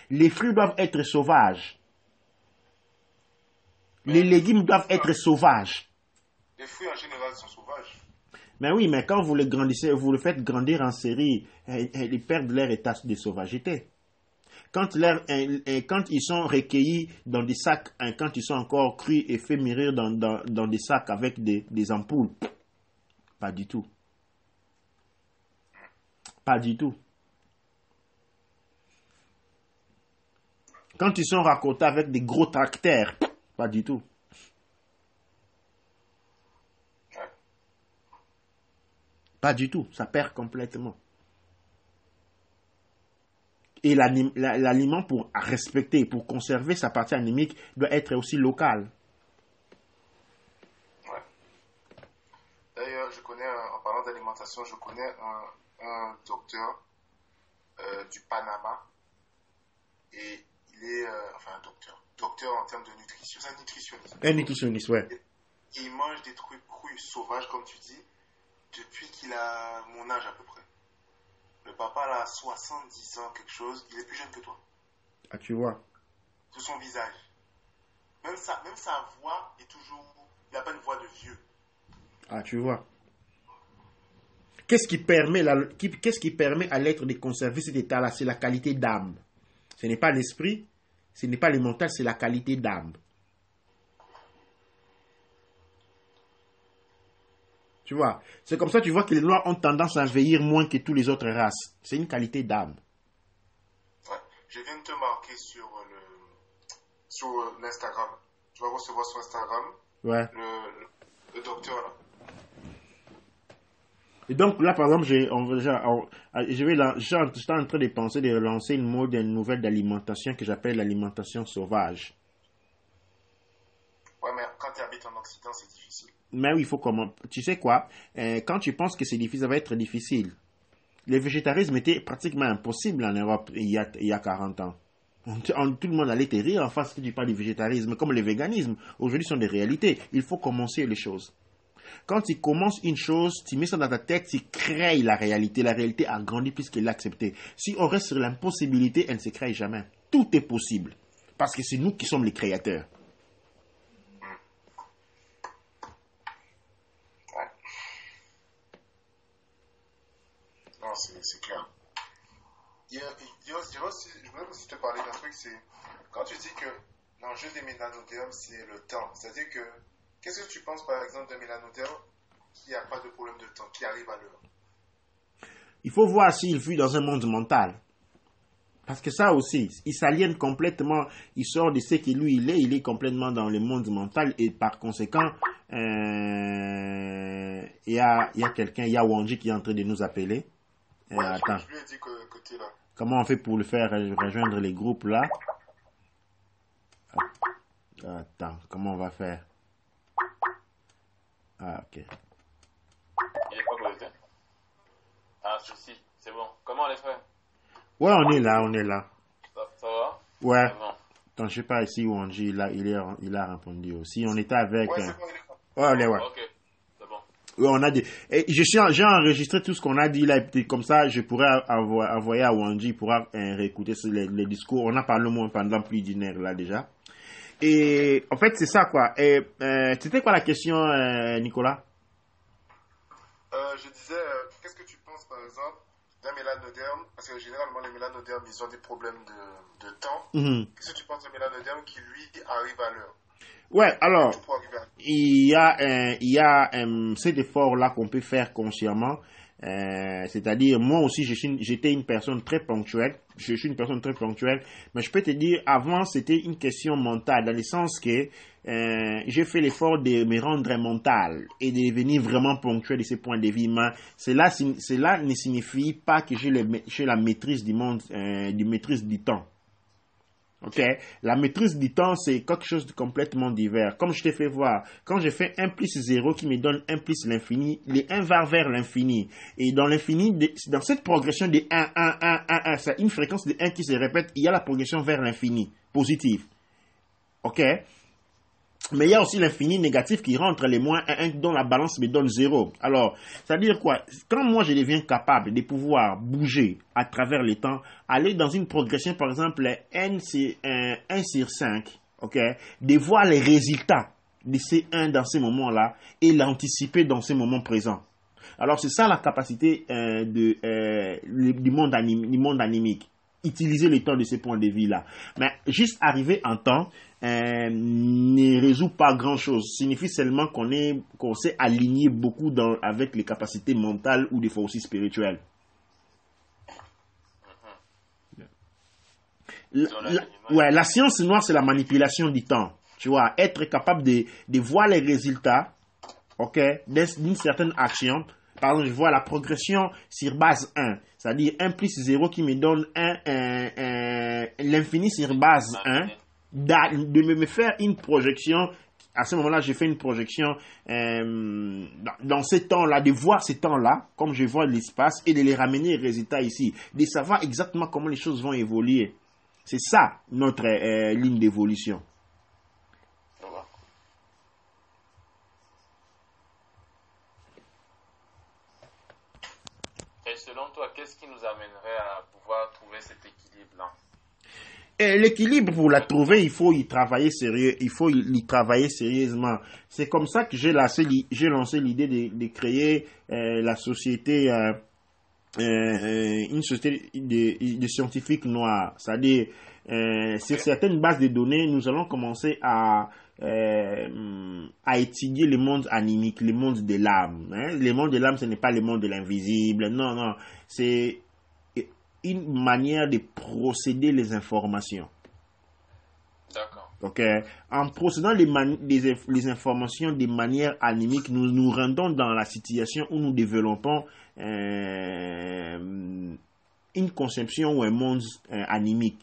Les fruits doivent être sauvages. Les légumes doivent être sauvages. Les fruits en général sont sauvages. Mais oui, mais quand vous les grandissez, vous le faites grandir en série, ils perdent leur état de sauvagité. Quand ils sont recueillis dans des sacs, quand ils sont encore crus et fait mûrir dans des sacs avec des ampoules, pas du tout. Pas du tout. Quand ils sont raccordés avec des gros tracteurs, pas du tout. Pas du tout, ça perd complètement. Et l'aliment, pour respecter, pour conserver sa partie anémique, doit être aussi local. Ouais. D'ailleurs, en parlant d'alimentation, je connais un docteur du Panama. Et il est, un docteur en termes de nutrition. C'est un nutritionniste. Un nutritionniste, ouais. Et il mange des trucs crus, sauvages, comme tu dis, depuis qu'il a mon âge à peu près. Le papa, là, a 70 ans, quelque chose, il est plus jeune que toi. Ah, tu vois. De son visage. Même sa voix est toujours... Il n'a pas une voix de vieux. Ah, tu vois. Qu'est-ce qui permet à l'être de conserver cet état-là? C'est la qualité d'âme. Ce n'est pas l'esprit, ce n'est pas le mental, c'est la qualité d'âme. Tu vois, c'est comme ça que tu vois que les Noirs ont tendance à vieillir moins que toutes les autres races. C'est une qualité d'âme. Ouais. Je viens de te marquer sur l'Instagram. Tu vas recevoir sur Instagram ouais. le docteur là. Et donc là, par exemple, j'étais en train de penser de relancer une nouvelle d'alimentation que j'appelle l'alimentation sauvage. Ouais, mais quand tu habites en Occident, c'est difficile. Mais oui, il faut comment. Tu sais quoi? Quand tu penses que c'est difficile, ça va être difficile. Le végétarisme était pratiquement impossible en Europe il y a 40 ans. Tout le monde allait te rire en face que tu parles du végétarisme, comme le véganisme. Aujourd'hui, ce sont des réalités. Il faut commencer les choses. Quand tu commences une chose, tu mets ça dans ta tête, tu crées la réalité. La réalité a grandi puisqu'elle l'a acceptée. Si on reste sur l'impossibilité, elle ne se crée jamais. Tout est possible. Parce que c'est nous qui sommes les créateurs. Ouais. Non, c'est clair. Je voulais aussi te parler d'un truc, c'est quand tu dis que l'enjeu des mélanodermes, c'est le temps. C'est-à-dire que qu'est-ce que tu penses, par exemple, d'un mélanoderme qui n'a pas de problème de temps, qui arrive à l'heure? Il faut voir s'il vit dans un monde mental. Parce que ça aussi, il s'aliène complètement, il sort de ce que lui il est complètement dans le monde mental et par conséquent, il y a quelqu'un, il y a Wanji qui est en train de nous appeler. Ouais, attends. Je lui ai dit que tu es là. Comment on fait pour le faire rejoindre les groupes là? Attends, comment on va faire? Ah, ok. Il est pas connecté? Ah, si, c'est bon. Comment on les fait? Ouais, on est là. Ça va? Ouais. C'est bon. Attends, je sais pas si Wanji, il a répondu aussi. On était avec... Ouais, c'est bon, il est là. Ouais. Ok, c'est bon. Ouais, on a des... Et j'ai enregistré tout ce qu'on a dit là, et comme ça, je pourrais envoyer à Wanji, il pourra réécouter les discours. On a parlé au moins pendant plus d'une heure là déjà. Et en fait, c'est ça quoi. Et c'était quoi la question, Nicolas? Je disais, qu'est-ce que tu penses par exemple d'un mélanoderme? Parce que généralement, les mélanodermes, ils ont des problèmes de temps. Mm-hmm. Qu'est-ce que tu penses d'un mélanoderme qui, lui, arrive à l'heure? Ouais, alors, il y a cet effort-là qu'on peut faire consciemment. C'est-à-dire, moi aussi, j'étais une personne très ponctuelle. Je suis une personne très ponctuelle. Mais je peux te dire, avant, c'était une question mentale, dans le sens que j'ai fait l'effort de me rendre mental et de devenir vraiment ponctuel de ces points de vue. Mais cela ne signifie pas que j'ai la maîtrise du monde, maîtrise du temps. Ok, la maîtrise du temps, c'est quelque chose de complètement divers. Comme je t'ai fait voir, quand j'ai fait 1 plus 0 qui me donne 1 plus l'infini, les 1 va vers l'infini. Et dans l'infini, dans cette progression de 1, 1, 1, 1, 1, c'est une fréquence de 1 qui se répète, il y a la progression vers l'infini, positive. Ok? Mais il y a aussi l'infini négatif qui rentre les moins 1, 1 dont la balance me donne 0. Alors, ça veut dire quoi? Quand moi je deviens capable de pouvoir bouger à travers le temps, aller dans une progression, par exemple, 1 sur 5, ok, de voir les résultats de ces 1 dans ces moments-là et l'anticiper dans ces moments présents. Alors, c'est ça la capacité du monde animique. Utiliser le temps de ces points de vue-là. Mais juste arriver en temps ne résout pas grand-chose. Signifie seulement qu'on s'est aligné beaucoup avec les capacités mentales ou des fois aussi spirituelles. La science noire, c'est la manipulation du temps. Tu vois, être capable de voir les résultats, ok, d'une certaine action Par exemple, je vois la progression sur base 1, c'est-à-dire 1 plus 0 qui me donne l'infini sur base 1, de me faire une projection. À ce moment-là, j'ai fait une projection dans ces temps-là, de voir ces temps-là, comme je vois l'espace, et de les ramener aux résultats ici, de savoir exactement comment les choses vont évoluer. C'est ça, notre ligne d'évolution. Et selon toi, qu'est-ce qui nous amènerait à pouvoir trouver cet équilibre-là? Et l'équilibre, pour la trouver, il faut y travailler sérieux, il faut y travailler sérieusement. C'est comme ça que j'ai lancé l'idée de créer la société, une société de scientifiques noirs. C'est-à-dire, sur certaines bases de données, nous allons commencer à étudier le monde animique, le monde de l'âme. Hein. Le monde de l'âme, ce n'est pas le monde de l'invisible. Non, non. C'est une manière de procéder les informations. D'accord. Donc, en procédant les informations de manière animique, nous nous rendons dans la situation où nous développons une conception ou un monde animique.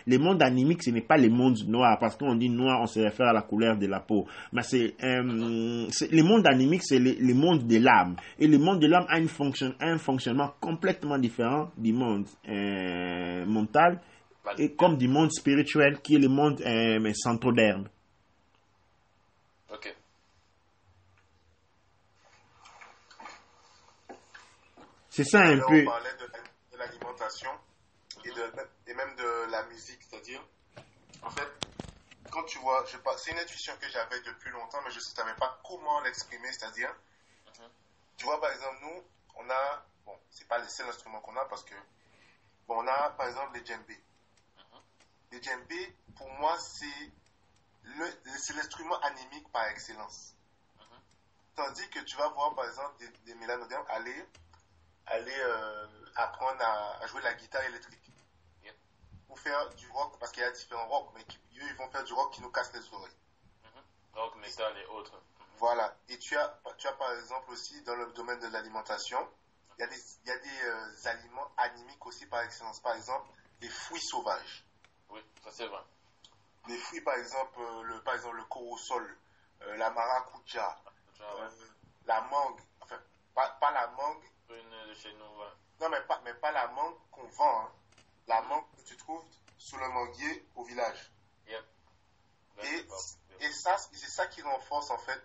Le monde animique, ce n'est pas le monde noir, parce qu'on dit noir, on se réfère à la couleur de la peau. Mais le monde animique, c'est le monde de l'âme. Et le monde de l'âme a un fonctionnement complètement différent du monde mental, et comme du monde spirituel, qui est le monde centroderne. Ok. C'est ça un peu. On parlait de l'alimentation et même de la musique, c'est-à-dire, en fait, quand tu vois, c'est une intuition que j'avais depuis longtemps, mais je ne savais pas comment l'exprimer, c'est-à-dire, tu vois, par exemple, nous, on a, bon, c'est pas le seul instrument qu'on a parce que, bon, on a, par exemple, les djembés. Les djembés, pour moi, c'est l'instrument animique par excellence. Tandis que tu vas voir, par exemple, des mélanodermes aller apprendre à jouer la guitare électrique. Ou faire du rock, parce qu'il y a différents rocks, mais eux, ils vont faire du rock qui nous casse les oreilles. Rock, métal et autres. Voilà. Et tu as par exemple aussi, dans le domaine de l'alimentation, il y a des aliments animiques aussi par excellence. Par exemple, les fruits sauvages. Oui, ça c'est vrai. Les fruits, par exemple, le corosol, la maracuja, la mangue, enfin, pas la mangue. Une de chez nous, ouais. Non, mais pas la mangue qu'on vend, hein. La mangue que tu trouves sous le manguier au village. Yep. Et ça, c'est ça qui renforce en fait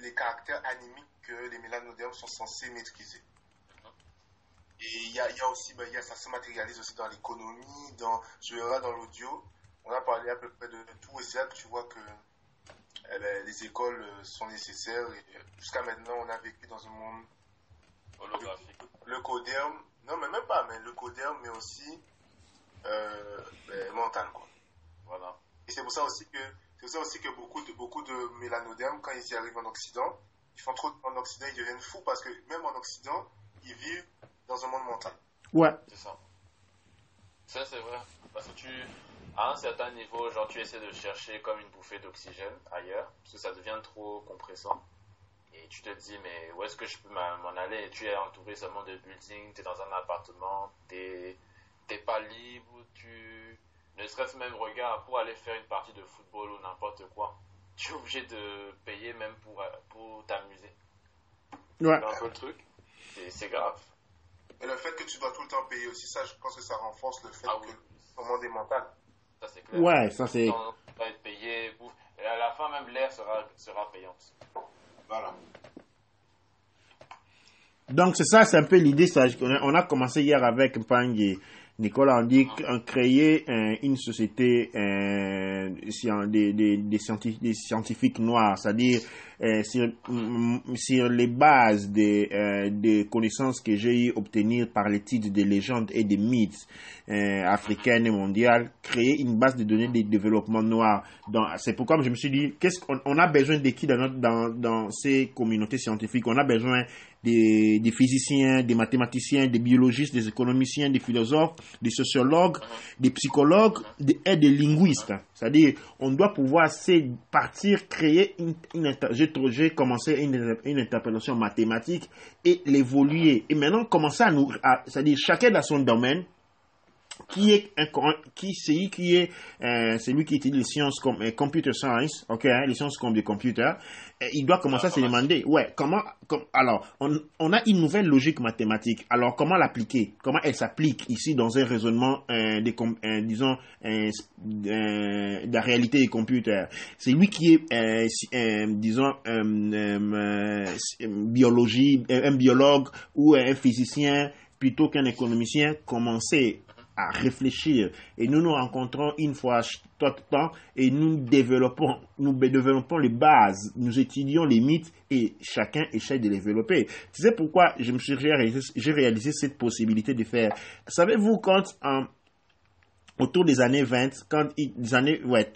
les caractères animiques que les mélanodermes sont censés maîtriser. Et il y a aussi, ça se matérialise aussi dans l'économie, tu verras dans l'audio, on a parlé à peu près de tout, et c'est là que tu vois que les écoles sont nécessaires. Et jusqu'à maintenant, on a vécu dans un monde holographique. Le coderme, non mais même pas, mais le coderme, mais aussi mental, quoi. Voilà. Et c'est pour ça aussi que beaucoup de mélanodermes, quand ils y arrivent en Occident, ils font trop en Occident, ils deviennent fous parce que même en Occident, ils vivent dans un monde mental. Ouais. C'est ça. Ça c'est vrai. Parce que à un certain niveau, genre tu essaies de chercher comme une bouffée d'oxygène ailleurs, parce que ça devient trop compressant. Et tu te dis, mais où est-ce que je peux m'en aller? Et tu es entouré seulement de buildings, tu es dans un appartement, t'es pas libre, ne serait-ce même, regarde, pour aller faire une partie de football ou n'importe quoi, tu es obligé de payer même pour t'amuser. Ouais. C'est un peu le truc. C'est grave. Et le fait que tu dois tout le temps payer aussi, ça, je pense que ça renforce le fait que oui. le monde est mental. Ça, c'est clair. Ouais, ça c'est. Tu vas être payé, et à la fin, même l'air sera payante. Voilà. Donc c'est ça, c'est un peu l'idée. On a commencé hier avec Pang et Nicolas. On dit créer une société des scientifiques noirs, c'est-à-dire sur les bases des connaissances que j'ai eu obtenir par l'étude des légendes et des mythes africaines et mondiales, créer une base de données de développement noir. C'est pourquoi je me suis dit, on a besoin de qui dans ces communautés scientifiques? On a besoin des physiciens, des mathématiciens, des biologistes, des économiciens, des philosophes, des sociologues, des psychologues et des linguistes. C'est-à-dire, on doit pouvoir créer j'ai commencé une interprétation mathématique et l'évoluer. Et maintenant, commencer c'est-à-dire, chacun dans son domaine, celui qui étudie les sciences comme computer science, ok, hein, les sciences comme des computers, il doit commencer à se demander, alors, on a une nouvelle logique mathématique, alors comment l'appliquer, comment elle s'applique ici dans un raisonnement, de la réalité des computers. C'est lui qui est, un biologue ou un physicien plutôt qu'un économicien, commencer à réfléchir, et nous rencontrons une fois tout le temps et nous développons les bases, nous étudions les mythes et chacun essaie de les développer. Tu sais pourquoi j'ai réalisé cette possibilité de faire? Savez-vous quand autour des années 20,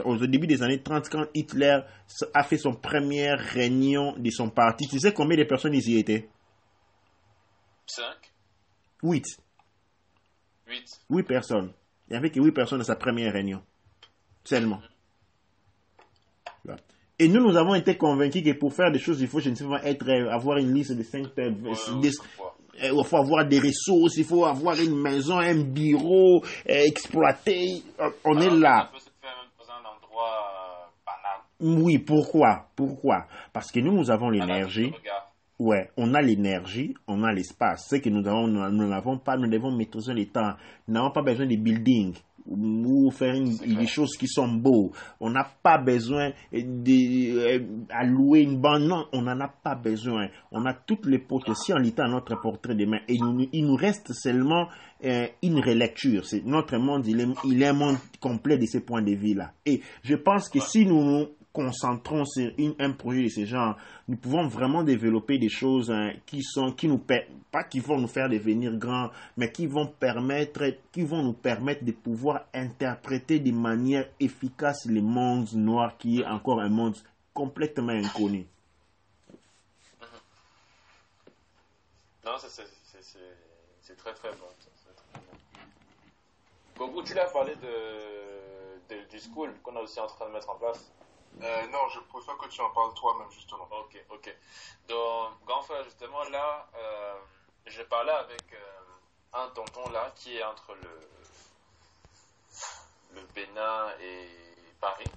au début des années 30, quand Hitler a fait son première réunion de son parti, tu sais combien de personnes y étaient? 5? 8. 8 personnes. Il n'y avait que 8 personnes dans sa première réunion. Seulement. Et nous avons été convaincus que pour faire des choses, il faut, je ne sais pas, avoir une liste de 5 il faut avoir des ressources, il faut avoir une maison, un bureau, exploiter. On est là. Ça peut se faire même dans un endroit banal. Oui, pourquoi? Parce que nous avons l'énergie. Ouais, on a l'énergie, on a l'espace. Ce que nous n'avons pas, nous devons maîtriser le temps. Nous n'avons pas besoin de buildings ou faire des choses qui sont beaux. On n'a pas besoin d'allouer une bande. Non, on n'en a pas besoin. On a toutes les potentialités à notre portée de main. Et il nous reste seulement une relecture. Notre monde, il est un monde complet de ces points de vue-là. Et je pense que si nous concentrons sur un projet de ce genre, nous pouvons vraiment développer des choses qui vont nous faire devenir grands, mais qui vont nous permettre de pouvoir interpréter de manière efficace le monde noir qui est encore un monde complètement inconnu. Non, c'est très très bon. Gogo, tu l'as parlé du school qu'on est aussi en train de mettre en place. Non, je préfère que tu en parles toi-même, justement. Ok. Donc, grand frère, justement, là, je parlais avec un tonton, là, qui est entre le Bénin et Paris.